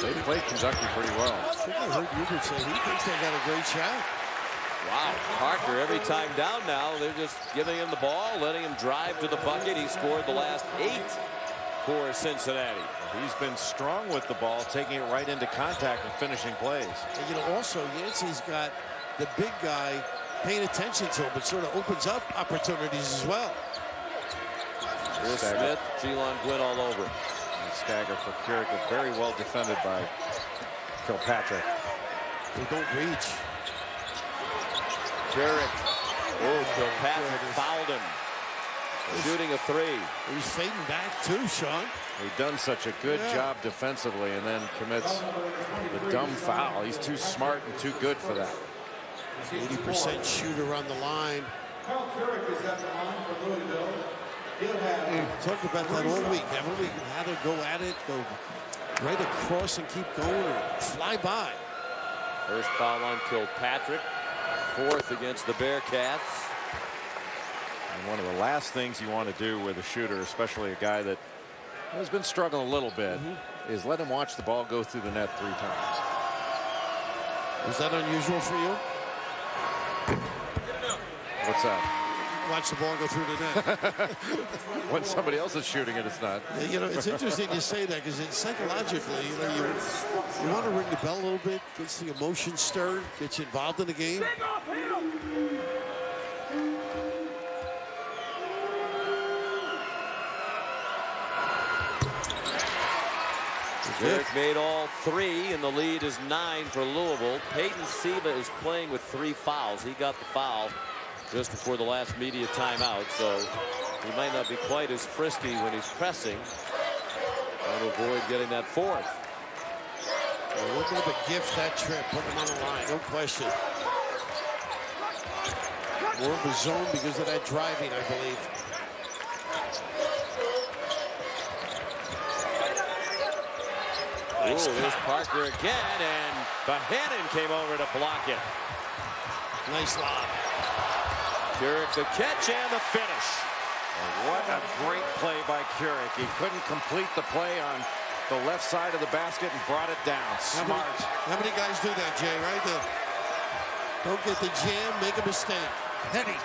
E: They played Kentucky pretty well.
F: I think I heard Hubert say he thinks they got a great shot.
H: Wow, Parker every time down now, they're just giving him the ball, letting him drive to the bucket. He scored the last 8 for Cincinnati.
E: He's been strong with the ball, taking it right into contact and finishing plays.
F: And you know, also Yancey's got the big guy paying attention to him. It sort of opens up opportunities as well.
H: Chris Smith, Jelon Gwynn all over.
E: And stagger for Keurig, very well defended by Kilpatrick.
F: They don't reach.
H: Keurig. Oh, Kilpatrick fouled him. Shooting a 3.
F: He's fading back too, Sean.
E: He's done such a good job defensively and then commits the dumb foul. He's too smart and too good for that.
F: 80% shooter on the line. Talked about that all week, haven't we? How to go at it, go right across and keep going, or fly by.
H: First foul on Kilpatrick. 4th against the Bearcats.
E: And one of the last things you want to do with a shooter, especially a guy that has been struggling a little bit, is let him watch the ball go through the net 3 times.
F: Is that unusual for you?
E: What's that?
F: watch the ball go through the net.
C: When somebody else is shooting it, it's not.
F: You know, it's interesting you say that because psychologically, you know, you want to ring the bell a little bit, gets the emotion stirred, gets you involved in the game.
H: Derek made all 3, and the lead is 9 for Louisville. Peyton Siva is playing with 3 fouls. He got the foul just before the last media timeout, so he might not be quite as frisky when he's pressing. Trying to avoid getting that 4th.
F: Well, look at the gift that trip, put him on the line, no question. More of a zone because of that driving, I believe.
H: Ooh, there's Parker again, and Bohannon came over to block it.
F: Nice lob.
C: Keurig the catch and the finish. And what a great play by Keurig. He couldn't complete the play on the left side of the basket and brought it down. Smart.
F: How many guys do that, Jay, right? Don't get the jam, make a mistake. Penny.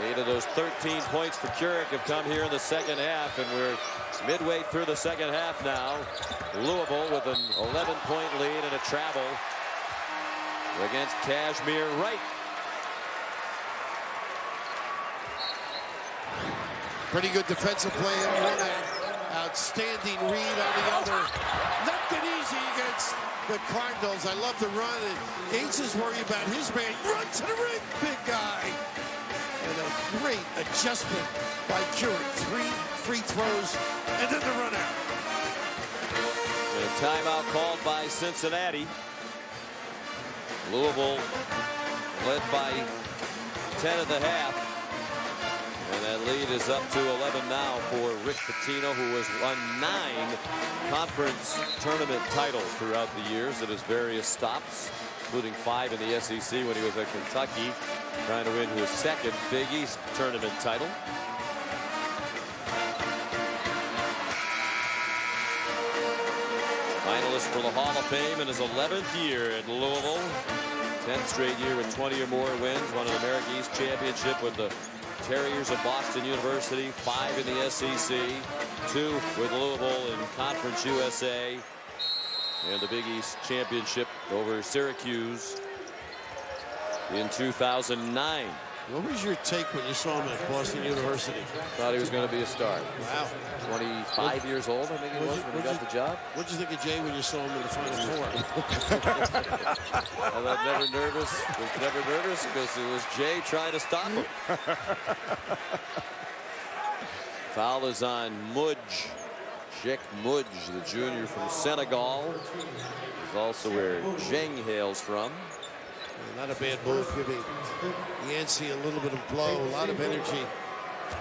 H: 8 of those 13 points for Keurig have come here in the second half, and we're midway through the second half now. Louisville with an 11-point lead and a travel against Kashmir Wright.
F: Pretty good defensive play on one end. Outstanding read on the other. Nothing easy against the Cardinals. I love the run, and Gates is worried about his man. Run to the ring, big guy. And a great adjustment by Keurig. 3 free throws, and then the run out.
H: And a timeout called by Cincinnati. Louisville led by 10 at the half. And that lead is up to 11 now for Rick Pitino, who has won 9 conference tournament titles throughout the years at his various stops, including 5 in the SEC when he was at Kentucky, trying to win his 2nd Big East tournament title. Finalist for the Hall of Fame in his 11th year at Louisville. 10th straight year with 20 or more wins. Won an American East Championship with the Terriers of Boston University. 5 in the SEC. 2 with Louisville in Conference USA. And the Big East Championship over Syracuse in 2009.
F: What was your take when you saw him at Boston University?
H: Thought he was going to be a star.
F: Wow.
H: 25 years old, I think he was when he got the job.
F: What did you think of Jay when you saw him in the Final Four?
H: I was never nervous because it was Jay trying to stop him. Foul is on Mudge. Sheikh Mudge, the junior from Senegal. Is also where Zheng hails from.
F: Not a bad move, giving Yancey a little bit of blow, a lot of energy,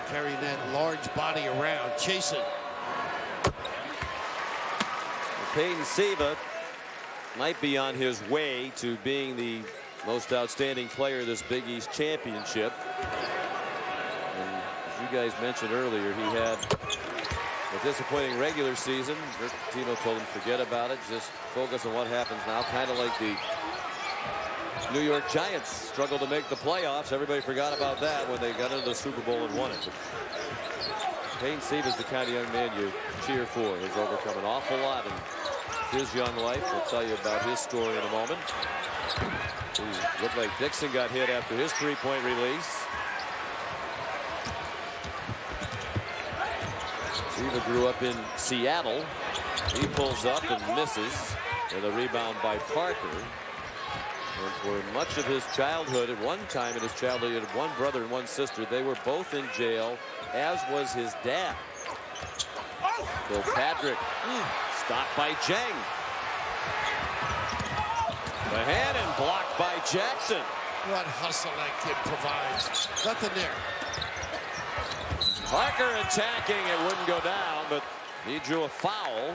F: carrying that large body around, chasing.
H: Peyton Siva might be on his way to being the most outstanding player of this Big East Championship. And as you guys mentioned earlier, he had a disappointing regular season. Rick Pitino told him forget about it, just focus on what happens now, kind of like the New York Giants struggled to make the playoffs. Everybody forgot about that when they got into the Super Bowl and won it. Peyton Siva is the kind of young man you cheer for. He's overcome an awful lot in his young life. We'll tell you about his story in a moment. He looked like Dixon got hit after his 3-point release. Siva grew up in Seattle. He pulls up and misses. And a rebound by Parker. And for much of his childhood, at one time in his childhood, he had one brother and one sister. They were both in jail, as was his dad. Kilpatrick stopped by Jeng. Bohannon blocked by Jackson.
F: What hustle that kid provides. Nothing there.
H: Parker attacking. It wouldn't go down, but he drew a foul.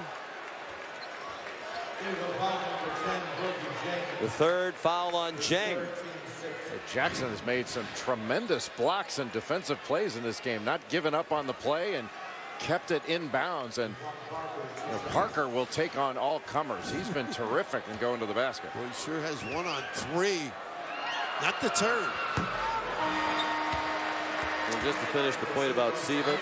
H: The 3rd foul on Jeng.
C: Jackson has made some tremendous blocks and defensive plays in this game, not giving up on the play and kept it in bounds. And Parker will take on all comers. He's been terrific in going to the basket.
F: Well, he sure has 1 on 3. Not the turn.
H: And just to finish the point about Siva,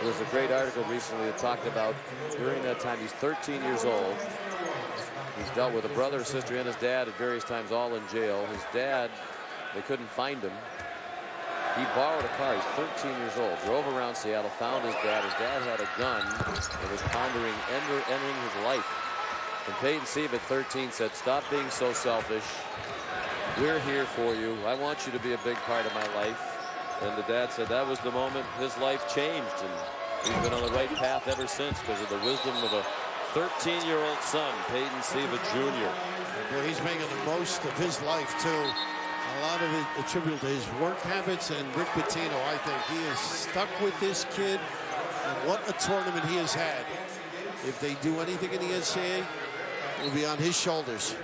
H: there was a great article recently that talked about during that time, he's 13 years old. He's dealt with a brother, sister, and his dad at various times, all in jail. His dad, they couldn't find him. He borrowed a car. He's 13 years old. Drove around Seattle, found his dad. His dad had a gun and was pondering ending his life. And Peyton Siva at 13 said, "Stop being so selfish. We're here for you. I want you to be a big part of my life." And the dad said that was the moment his life changed. And he's been on the right path ever since because of the wisdom of a 13-year-old son, Peyton Siva Jr.
F: Well, he's making the most of his life, too. A lot of it attributable to his work habits, and Rick Pitino, I think, he is stuck with this kid. And what a tournament he has had. If they do anything in the NCAA, it will be on his shoulders.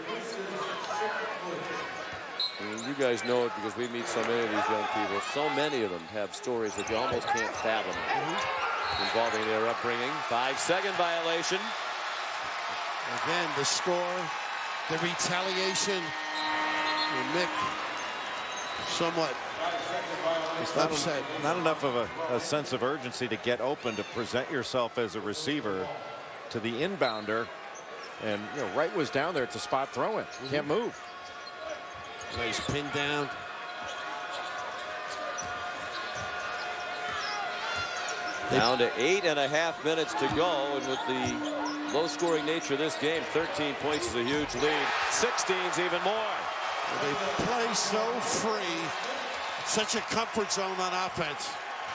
H: And you guys know it because we meet so many of these young people. So many of them have stories that you almost can't fathom involving their upbringing. 5-second violation.
F: Again, the score, the retaliation, and Mick somewhat upset.
E: Not enough of a sense of urgency to get open, to present yourself as a receiver to the inbounder. And, you know, Wright was down there. It's a spot throw in. Can't move.
F: Nice pin down.
H: Down to 8.5 minutes to go, and with the low-scoring nature of this game, 13 points is a huge lead. 16's even more.
F: They play so free. Such a comfort zone on offense.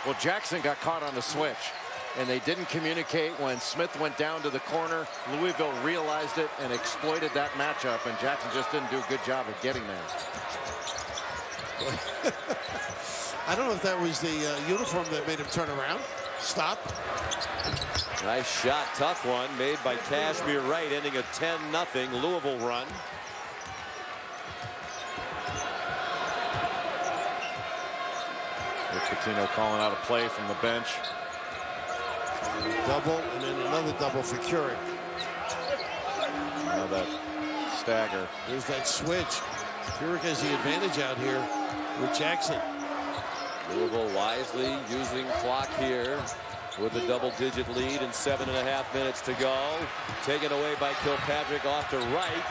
E: Well, Jackson got caught on the switch, and they didn't communicate when Smith went down to the corner. Louisville realized it and exploited that matchup, and Jackson just didn't do a good job of getting there.
F: I don't know if that was the uniform that made him turn around. Stop.
H: Nice shot, tough one, made by Kashmir Wright, ending a 10-0 Louisville run.
E: Pitino calling out a play from the bench.
F: Double, and then another double for Keurig.
E: Now that stagger.
F: There's that switch. Keurig has the advantage out here with Jackson.
H: Louisville wisely using clock here with a double-digit lead and 7.5 minutes to go. Taken away by Kilpatrick off to Wright.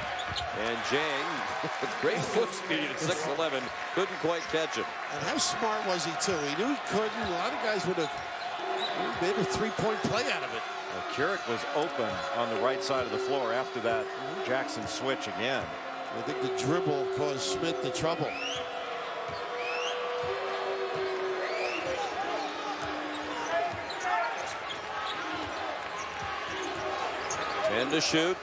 H: And Jang, with great foot speed at 6'11", couldn't quite catch him.
F: And how smart was he, too? He knew he couldn't. A lot of guys would have made a three-point play out of it.
E: Well, Keurig was open on the right side of the floor after that Jackson switch again.
F: I think the dribble caused Smith the trouble.
H: And to shoot.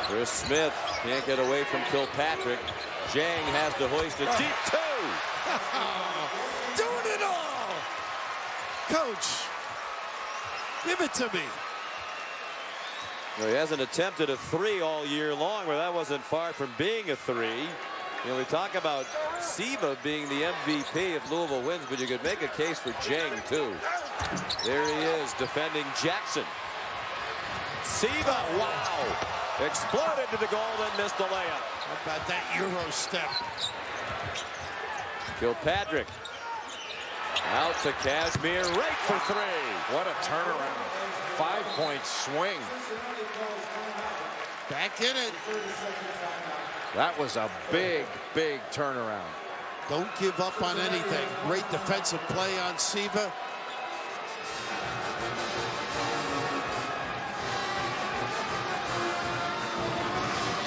H: Chris Smith can't get away from Kilpatrick. Jang has to hoist a deep two.
F: Doing it all. Coach, give it to me.
H: Well, he hasn't attempted a three all year long, but that wasn't far from being a three. You know, we talk about Siva being the MVP if Louisville wins, but you could make a case for Jang, too. There he is, defending Jackson. Siva, wow. Exploded to the goal, then missed the layup.
F: How about that Euro step?
H: Kilpatrick. Out to Kashmir, right for three.
E: What a turnaround. 5-point swing.
F: Back in it.
E: That was a big, big turnaround.
F: Don't give up on anything. Great defensive play on Siva.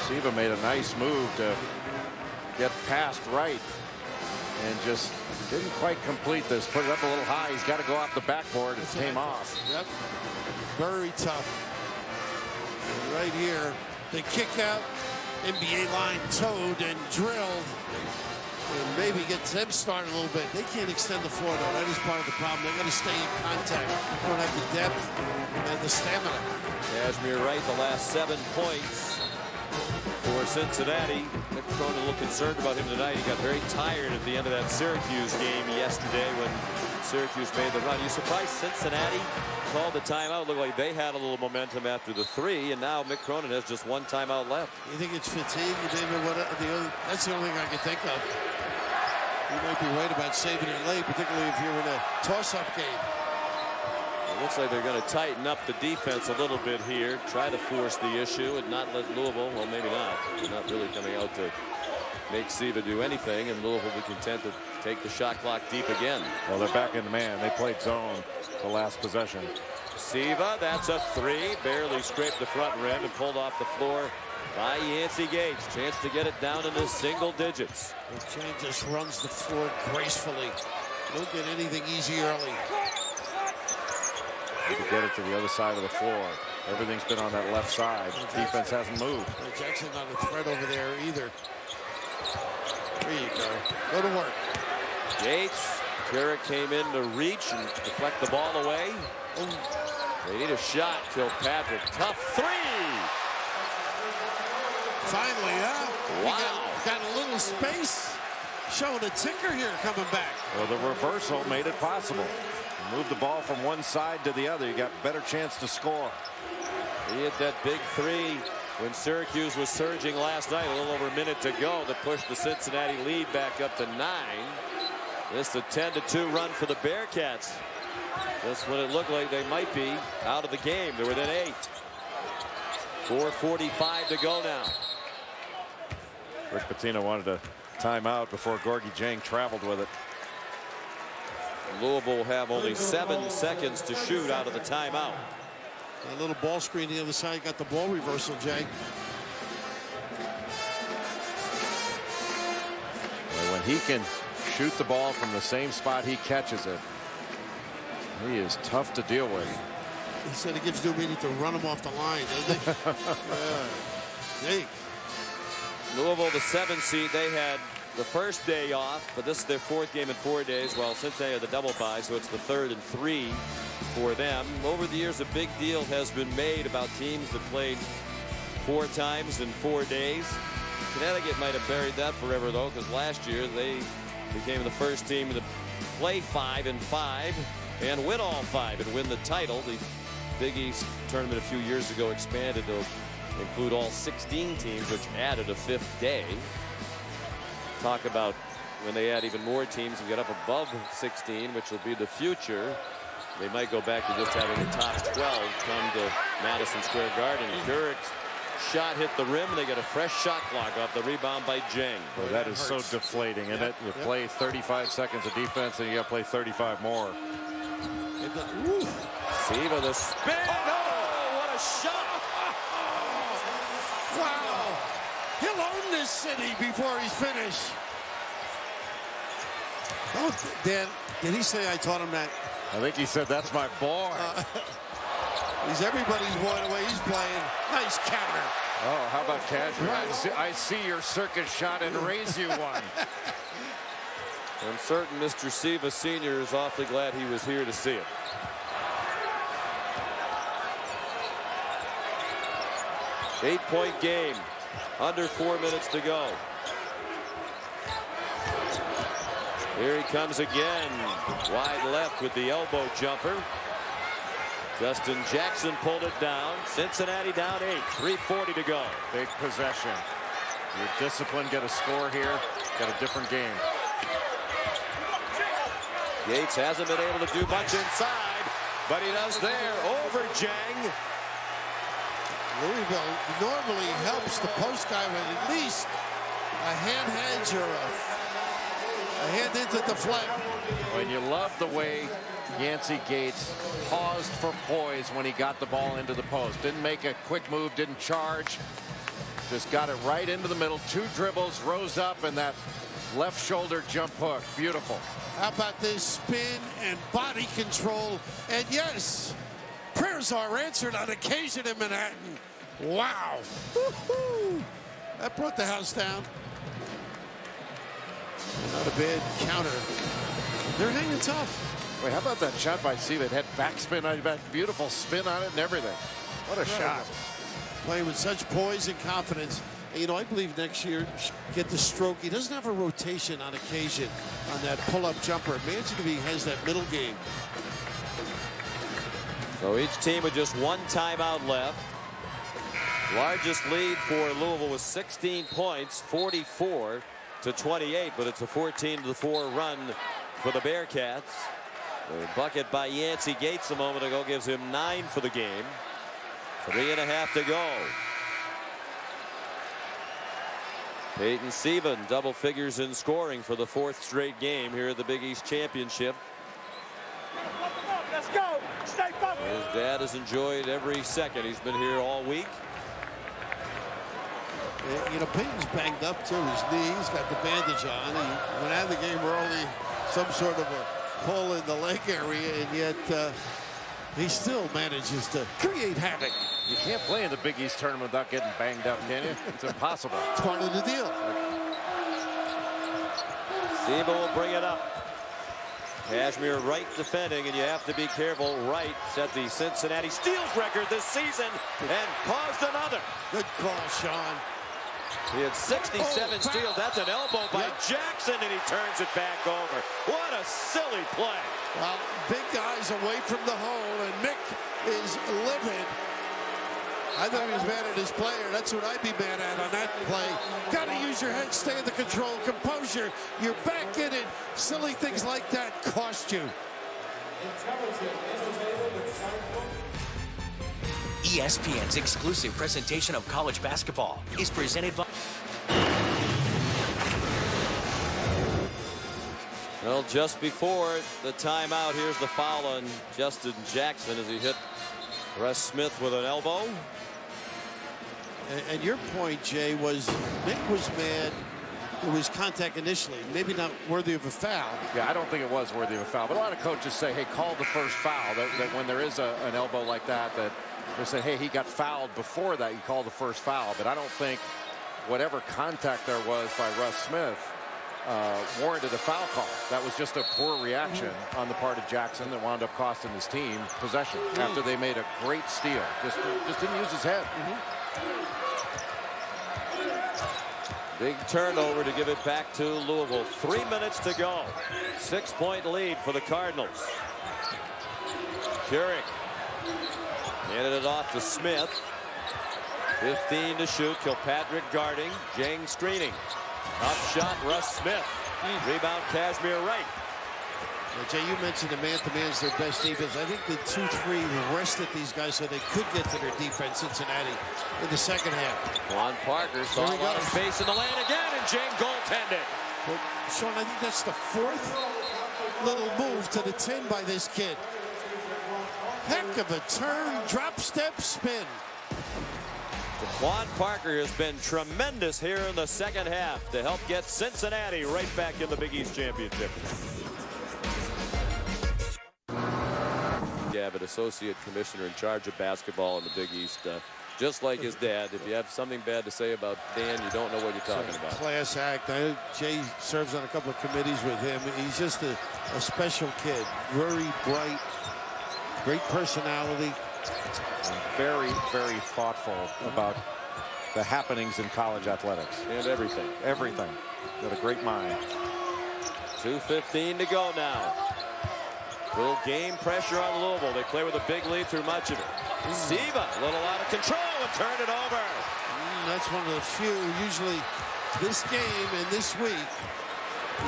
E: Siva made a nice move to get past Wright and just didn't quite complete this. Put it up a little high. He's got to go off the backboard. It came off.
F: Yep. Very tough. And right here, the kick out. NBA line towed and drilled. And maybe gets them started a little bit. They can't extend the floor, though. That is part of the problem. They're going to stay in contact. They don't have the depth and the stamina.
H: Kashmir Wright, the last 7 points For Cincinnati, Mick Cronin a little concerned about him tonight. He got very tired at the end of that Syracuse game yesterday when Syracuse made the run. You surprised Cincinnati called the timeout? Looked like they had a little momentum after the 3, and now Mick Cronin has just 1 timeout left.
F: You think it's fatigue? That's the only thing I can think of. You might be right about saving it late, particularly if you're in a toss-up game.
H: It looks like they're going to tighten up the defense a little bit here, try to force the issue and not let Louisville, well, maybe not. They're not really coming out to make Siva do anything, and Louisville will be content to take the shot clock deep again.
C: Well, they're back in the man. They played zone the last possession.
H: Siva, that's a 3, barely scraped the front rim and pulled off the floor by Yancey Gates. Chance to get it down into single digits.
F: Chang just runs the floor gracefully. Don't get anything easy early.
C: To get it to the other side of the floor. Everything's been on that left side. Defense hasn't moved.
F: Jackson's not a threat over there either. There you go. Go to work.
H: Gates. Carrick came in to reach and deflect the ball away. They need a shot. Kilpatrick. Tough 3.
F: Finally, huh?
H: Wow.
F: Got a little space. Showing a ticker here coming back.
C: Well, the reversal made it possible. Move the ball from one side to the other. You got better chance to score.
H: He hit that big 3 when Syracuse was surging last night. A little over a minute to go that pushed the Cincinnati lead back up to 9. This is a 10-2 run for the Bearcats. That's when it looked like they might be out of the game. They're within 8. 4:45 to go now.
C: Rick Pitino wanted a timeout before Gorgie Jang traveled with it.
H: Louisville will have only 7 seconds to shoot out of the timeout.
F: A little ball screen the other side. Got the ball reversal, Jay.
C: When he can shoot the ball from the same spot he catches it, he is tough to deal with.
F: He said he gives Duke to run him off the line, doesn't he?
H: Louisville, the 7 seed, they had the first day off, but this is their 4th game in 4 days, while Cincinnati had the double bye, so it's the 3rd and 3 for them. Over the years, a big deal has been made about teams that played 4 times in 4 days. Connecticut might have buried that forever, though, because last year they became the first team to play 5 and 5 and win all 5 and win the title. The Big East tournament a few years ago expanded to include all 16 teams, which added a 5th day. Talk about when they add even more teams and get up above 16, which will be the future. They might go back to just having the top 12 come to Madison Square Garden. Carrick's shot hit the rim, and they get a fresh shot clock off the rebound by Jang.
C: Well, that is so deflating, isn't it? You play 35 seconds of defense, and you got to play 35 more.
H: Siva, the spin. Oh, what a shot!
F: Wow. He'll own this city before he's finished. Oh, Dan, did he say I taught him that?
C: I think he said, that's my boy.
F: He's everybody's boy the way he's playing. Nice counter.
C: Oh, how about casual? I see your circus shot and raise you one.
H: I'm certain Mr. Siva Sr. is awfully glad he was here to see it. Eight-point game. Under 4 minutes to go. Here he comes again. Wide left with the elbow jumper. Justin Jackson pulled it down. Cincinnati down 8. 3:40 to go.
C: Big possession. Your discipline, get a score here. Got a different game.
H: Gates hasn't been able to do much inside, but he does there over Jang.
F: Louisville normally helps the post guy with at least a hand hedge or a hand into deflect.
C: When you love the way Yancey Gates paused for poise when he got the ball into the post. Didn't make a quick move, didn't charge. Just got it right into the middle. 2 dribbles, rose up, and that left shoulder jump hook. Beautiful.
F: How about this spin and body control? And yes, prayers are answered on occasion in Manhattan. Wow. That brought the house down. Not a bad counter. They're hanging tough.
C: Wait, how about that shot by Siva? It had backspin on it, beautiful spin on it and everything. What a shot.
F: playing with such poise and confidence. And, you know, I believe next year, get the stroke. He doesn't have a rotation on occasion on that pull-up jumper. Imagine if he has that middle game.
H: So each team with just one timeout left. Largest lead for Louisville was 16 points, 44-28, but it's a 14-4 run for the Bearcats. The bucket by Yancey Gates a moment ago gives him 9 for the game. 3.5 to go. Peyton Sieben double figures in scoring for the 4th straight game here at the Big East Championship.
L: Let's go. Stay focused.
H: His dad has enjoyed every second. He's been here all week.
F: You know, Peyton's banged up too. His knee, he's got the bandage on. He went out of the game early, some sort of a pull in the leg area, and yet he still manages to create havoc.
E: You can't play in the Big East tournament without getting banged up, can you? It's impossible.
F: It's part of the deal.
H: Sieben will bring it up. Kashmir Wright defending, and you have to be careful. Wright set the Cincinnati steals record this season and caused another.
F: Good call, Sean.
H: He had 67 steals. That's an elbow by Jackson, and he turns it back over. What a silly play.
F: Well, big guys away from the hole, and Mick is livid. I thought he was mad at his player. That's what I'd be mad at on that play. Got to use your head, stay under control, composure. You're back in it. Silly things like that cost you.
A: ESPN's exclusive presentation of college basketball is presented by...
H: Well, just before the timeout, here's the foul on Justin Jackson as he hit Russ Smith with an elbow.
F: And your point, Jay, was Mick was mad. It was contact initially, maybe not worthy of a foul.
E: Yeah, I don't think it was worthy of a foul. But a lot of coaches say, hey, call the first foul. That when there is an elbow like that, that they say, hey, he got fouled before that, you call the first foul. But I don't think whatever contact there was by Russ Smith warranted a foul call. That was just a poor reaction on the part of Jackson that wound up costing his team possession after they made a great steal. Just didn't use his head.
H: Big turnover to give it back to Louisville. 3 minutes to go. 6-point lead for the Cardinals. Keurig handed it off to Smith. 15 to shoot. Kilpatrick guarding. Jang screening. Up shot, Russ Smith. Rebound, Kashmir Wright.
F: Well, Jay, you mentioned the man-to-man is their best defense. I think the 2-3 rested these guys so they could get to their defense, Cincinnati, in the second half.
H: Juan Parker saw a lot of space in the lane again, and Jang goaltended.
F: Well, Sean, I think that's the 4th little move to the 10 by this kid. Heck of a turn, drop step, spin.
H: Juan Parker has been tremendous here in the second half to help get Cincinnati right back in the Big East Championship. Gavitt, associate commissioner in charge of basketball in the Big East. Just like his dad, if you have something bad to say about Dan, you don't know what you're talking about.
F: Class act. I know Jay serves on a couple of committees with him. He's just a special kid. Very bright, great personality.
E: Very, very thoughtful about the happenings in college athletics.
H: And everything.
E: Everything. Got a great mind.
H: 2:15 to go now. Little game pressure on Louisville. They play with a big lead through much of it. Sieben, a little out of control, and turned it over.
F: That's one of the few. Usually this game and this week,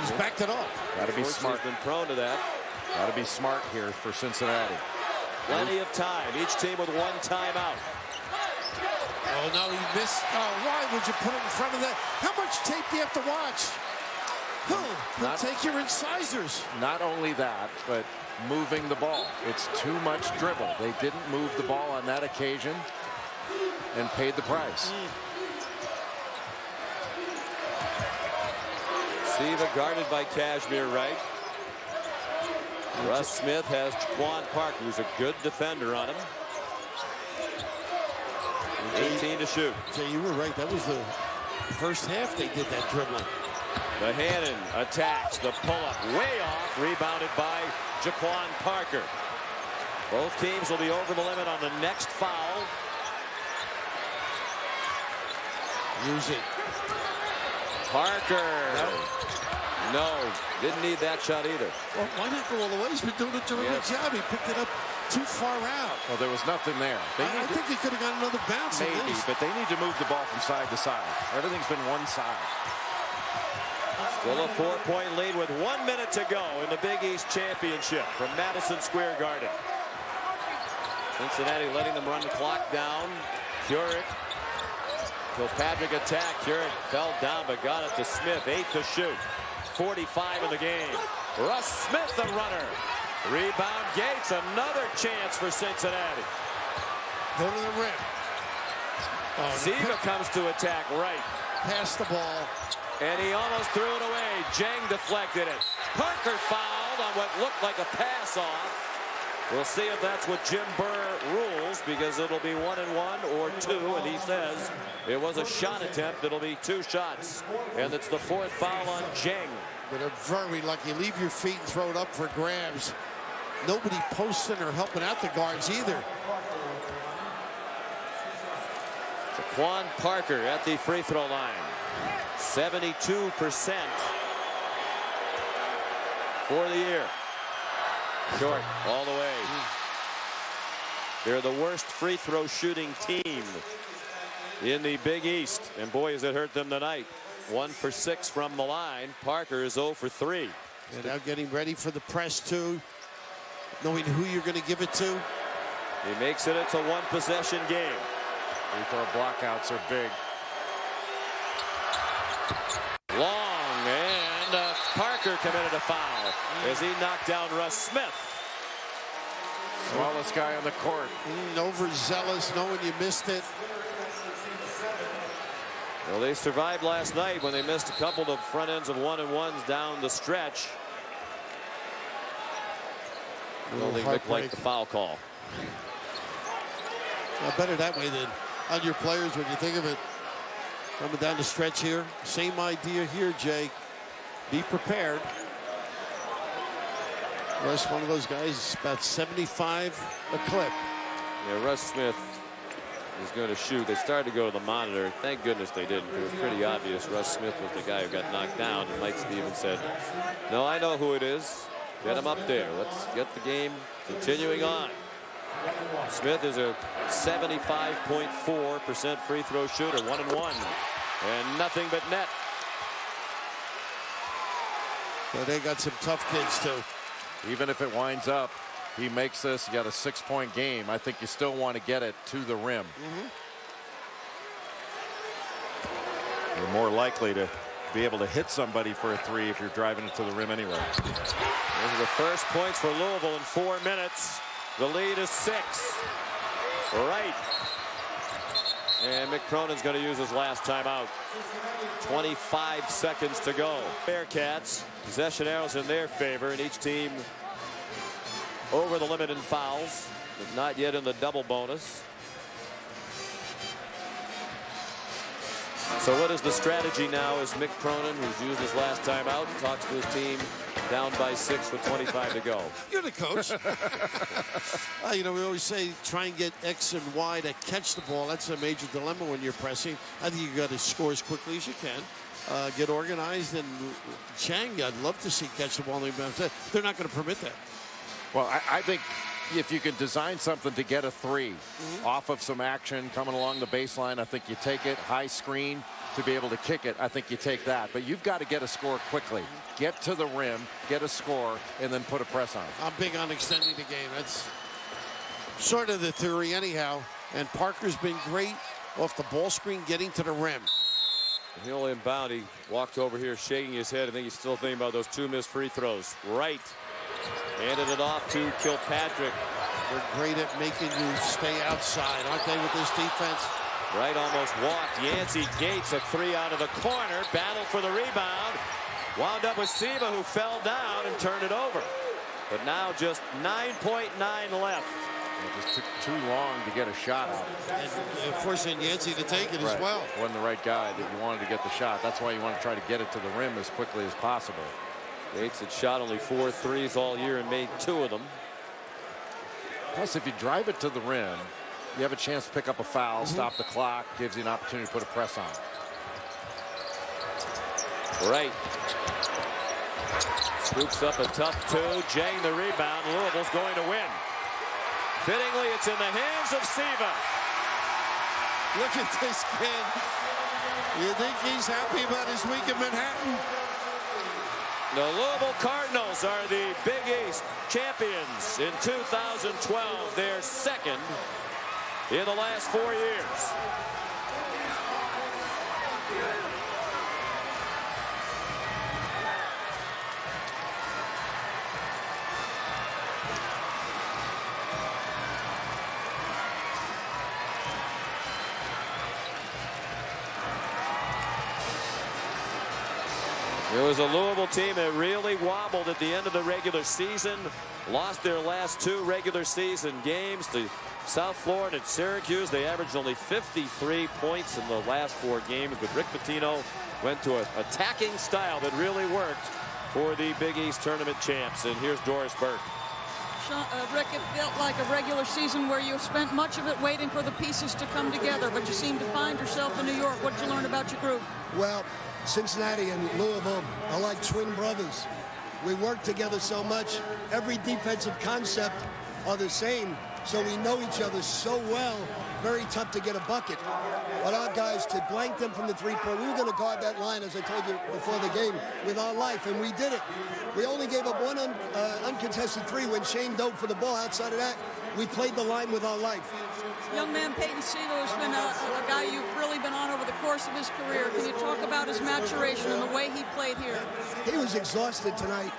F: he's backed it off.
E: Got to be smart.
H: Been prone to that.
E: Got to be smart here for Cincinnati.
H: Plenty of time. Each team with one timeout.
F: Oh, no, he missed. Oh, why would you put it in front of that? How much tape do you have to watch? You'll take your incisors.
E: Not only that, but moving the ball. It's too much dribble. They didn't move the ball on that occasion and paid the price.
H: Siva guarded by Kashmir Wright. Russ Smith has Juan Parker, who's a good defender on him. 18 to shoot.
F: Jay, you were right. That was the first half they did that dribbling.
H: The Hannon attacks, the pull-up way off, rebounded by Jaquan Parker. Both teams will be over the limit on the next foul.
F: Use it.
C: Parker. No, didn't need that shot either.
F: Well, why not go all the way? He's been doing a terrific job. He picked it up too far out.
C: Well, there was nothing there.
F: I think he could have got another bounce.
C: Maybe, but they need to move the ball from side to side. Everything's been one side.
H: Still a 4-point lead with 1 minute to go in the Big East Championship from Madison Square Garden. Cincinnati letting them run the clock down. Keurig. Kilpatrick attack. Keurig fell down but got it to Smith. 8 to shoot. 45 in the game. Russ Smith, the runner. Rebound Gates. Another chance for Cincinnati.
F: Go to the rim.
H: Ziva comes to attack right.
F: Pass the ball.
H: And he almost threw it away. Jang deflected it. Parker fouled on what looked like a pass off. We'll see if that's what Jim Burr rules, because it'll be 1-1 or 2, and he says it was a shot attempt. It'll be 2 shots, and it's the 4th foul on Jang.
F: But they're very lucky. Leave your feet and throw it up for grabs. Nobody posting or helping out the guards either.
H: Quan Parker at the free throw line. 72% for the year. Short all the way. They're the worst free throw shooting team in the Big East, and boy, has it hurt them tonight. 1 for 6 from the line. Parker is 0 for 3.
F: And now getting ready for the press too, knowing who you're going to give it to.
H: He makes it. It's a 1-possession game.
C: Free throw blockouts are big.
H: Long, and Parker committed a foul as he knocked down Russ Smith.
C: Smallest guy on the court.
F: Overzealous, knowing you missed it.
H: Well, they survived last night when they missed a couple of front ends of 1-and-1s down the stretch. Only looked like the foul call.
F: Well, better that way than on your players when you think of it. Coming down the stretch here. Same idea here, Jake. Be prepared. Russ, one of those guys, is about 75 a clip.
H: Yeah, Russ Smith is going to shoot. They started to go to the monitor. Thank goodness they didn't. It was pretty obvious Russ Smith was the guy who got knocked down. And Mike Stevens said, no, I know who it is. Get him up there. Let's get the game continuing on. Smith is a 75.4% free throw shooter, 1-and-1, and nothing but net.
F: So they got some tough kids too.
C: Even if it winds up, he makes this, you got a 6-point game. I think you still want to get it to the rim. You're more likely to be able to hit somebody for a 3 if you're driving it to the rim anyway.
H: Those are the first points for Louisville in 4 minutes. The lead is 6. Right. And Mick Cronin's going to use his last timeout. 25 seconds to go. Bearcats, possession arrows in their favor, and each team over the limit in fouls, but not yet in the double bonus. So what is the strategy now as Mick Cronin, who's used his last timeout, talks to his team down by 6 with 25 to go?
F: You're the coach. You know, we always say try and get X and Y to catch the ball. That's a major dilemma when you're pressing. I think you got to score as quickly as you can. Get organized, and Chang, I'd love to see catch the ball. They're not going to permit that.
C: Well, I think if you can design something to get a 3 off of some action coming along the baseline, I think you take it. High screen to be able to kick it, I think you take that. But you've got to get a score quickly. Get to the rim, get a score, and then put a press on it.
F: I'm big on extending the game. That's sort of the theory anyhow. And Parker's been great off the ball screen getting to the rim.
H: He'll inbound. He walked over here shaking his head. I think he's still thinking about those 2 missed free throws. Right. Handed it off to Kilpatrick.
F: They're great at making you stay outside, aren't they, with this defense?
H: Right, almost walked. Yancey Gates, a 3 out of the corner. Battle for the rebound. Wound up with Siva, who fell down and turned it over. But now just 9.9 left.
C: It just took too long to get a shot out.
F: And forcing Yancey to take it as well.
C: Wasn't the right guy that you wanted to get the shot. That's why you want to try to get it to the rim as quickly as possible.
H: Gates had shot only 4 threes all year and made 2 of them.
C: Plus, if you drive it to the rim, you have a chance to pick up a foul, stop the clock, gives you an opportunity to put a press on.
H: Right. Scoops up a tough two. Jang the rebound. Louisville's going to win. Fittingly, it's in the hands of Siva.
F: Look at this kid. You think he's happy about his week in Manhattan?
H: The Louisville Cardinals are the Big East champions in 2012. They're second in the last 4 years. It was a Louisville team that really wobbled at the end of the regular season. Lost their last 2 regular season games to South Florida and Syracuse. They averaged only 53 points in the last 4 games, but Rick Pitino went to an attacking style that really worked for the Big East tournament champs. And here's Doris Burke.
K: Rick, it felt like a regular season where you spent much of it waiting for the pieces to come together, but you seem to find yourself in New York. What did you learn about your group?
L: Well, Cincinnati and Louisville are like twin brothers. We work together so much. Every defensive concept are the same, so we know each other so well. Very tough to get a bucket. But our guys, to blank them from the three-point, we were going to guard that line, as I told you before the game, with our life, and we did it. We only gave up one uncontested three when Shane dove for the ball. Outside of that, we played the line with our life.
K: Young man Peyton Siva has been a guy you've really been on over the course of his career. Can you talk about his maturation and the way he played here?
L: He was exhausted tonight,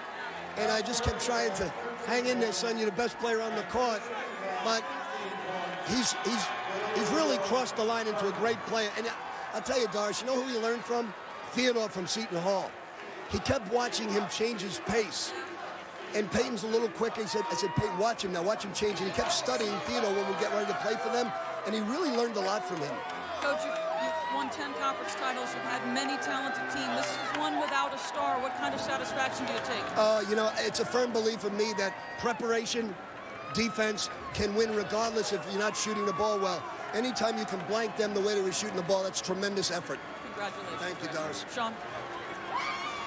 L: and I just kept trying to hang in there, son. You're the best player on the court. But he's really crossed the line into a great player. And I'll tell you, Doris, you know who he learned from? Theodore from Seton Hall. He kept watching him change his pace. And Peyton's a little quick. I said, Peyton, watch him now. Watch him change. And he kept studying Theodore when we get ready to play for them. And he really learned a lot from him.
K: Coach, you've won 10 conference titles. You've had many talented teams. This is one without a star. What kind of satisfaction do you take?
L: You know, it's a firm belief in me that preparation, defense can win regardless if you're not shooting the ball well. Anytime you can blank them the way they were shooting the ball, that's tremendous effort.
K: Congratulations.
L: Thank you, Doris.
K: Sean.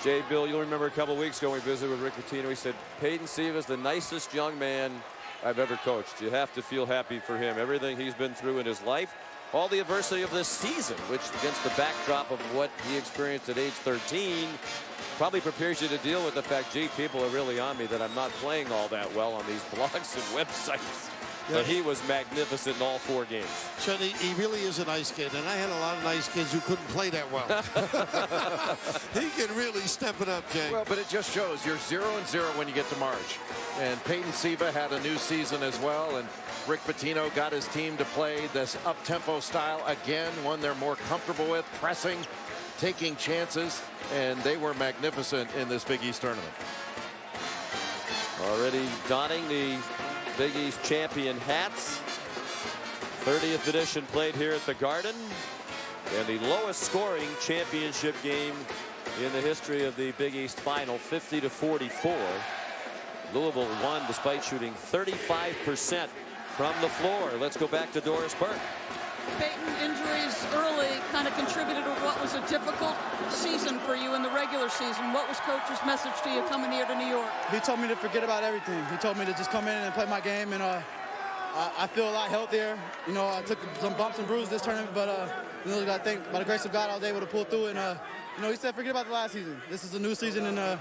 H: Jay, Bill, you'll remember a couple of weeks ago we visited with Rick Pitino. He said, Peyton Siva is the nicest young man I've ever coached. You have to feel happy for him. Everything he's been through in his life, all the adversity of this season, which against the backdrop of what he experienced at age 13, probably prepares you to deal with the fact, gee, people are really on me that I'm not playing all that well on these blogs and websites. Yeah. But he was magnificent in all 4 games.
F: So he really is a nice kid, and I had a lot of nice kids who couldn't play that well. He can really step it up, Jay.
E: Well, but it just shows you're 0-0 when you get to March. And Peyton Siva had a new season as well, and Rick Pitino got his team to play this up-tempo style again, one they're more comfortable with, pressing, taking chances, and they were magnificent in this Big East tournament.
H: Already donning the Big East champion hats. 30th edition played here at the Garden, and the lowest scoring championship game in the history of the Big East final, 50-44. Louisville won despite shooting 35% from the floor. Let's go back to Doris Burke.
K: Peyton, injuries early kind of contributed to what was a difficult season for you in the regular season. What was Coach's message to you coming here to New York?
M: He told me to forget about everything. He told me to just come in and play my game, and I feel a lot healthier. You know, I took some bumps and bruises this tournament, but you know, I think by the grace of God, I was able to pull through. And you know, he said, forget about the last season. This is a new season, and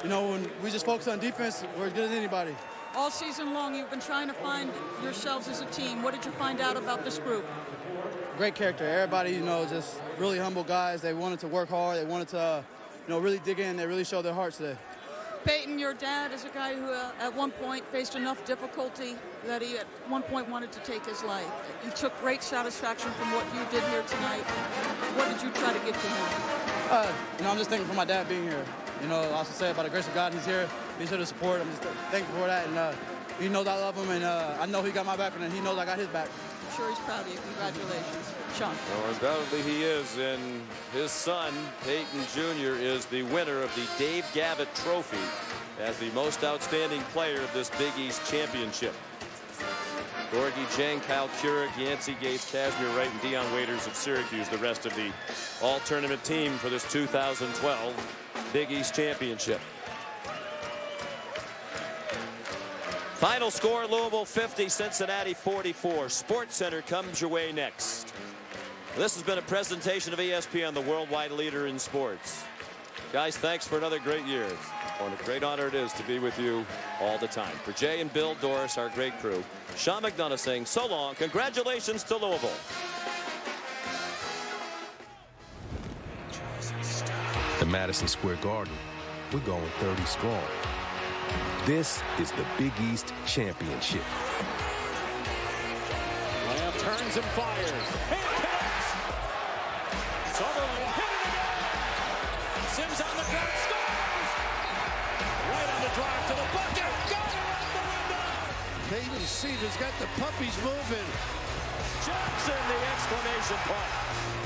M: you know, when we just focus on defense, we're as good as anybody.
K: All season long, you've been trying to find yourselves as a team. What did you find out about this group?
M: Great character. Everybody, you know, just really humble guys. They wanted to work hard. They wanted to, you know, really dig in. They really showed their hearts today.
K: Peyton, your dad is a guy who at one point faced enough difficulty that he at one point wanted to take his life. You took great satisfaction from what you did here tonight. What did you try to give to him?
M: You know, I'm just thankful for my dad being here. You know, I also say by the grace of God, he's here. He's here to support. I'm just thankful for that. And he knows I love him, and I know he got my back, and he knows I got his back.
K: I'm sure he's proud of you. Congratulations. Sean.
H: Well, undoubtedly he is, and his son, Peyton Jr., is the winner of the Dave Gavitt Trophy as the most outstanding player of this Big East championship. Gorgie Jang, Kyle Keurig, Yancey Gates, Kazmir Wright, and Dion Waiters of Syracuse, the rest of the all-tournament team for this 2012 Big East Championship. Final score, Louisville 50, Cincinnati 44. Sports Center comes your way next. This has been a presentation of ESPN, the worldwide leader in sports. Guys, thanks for another great year. What a great honor it is to be with you all the time. For Jay and Bill Doris, our great crew, Sean McDonough saying so long. Congratulations to Louisville.
B: The Madison Square Garden, we're going 30 strong. This is the Big East Championship.
E: Lamb turns and fires. And connects. Sutherland hit it again. Sims on the ground, scores. Right on the drive to the bucket. Got it out the window.
F: Peyton Sieva's got the puppies moving.
H: Jackson, the exclamation point.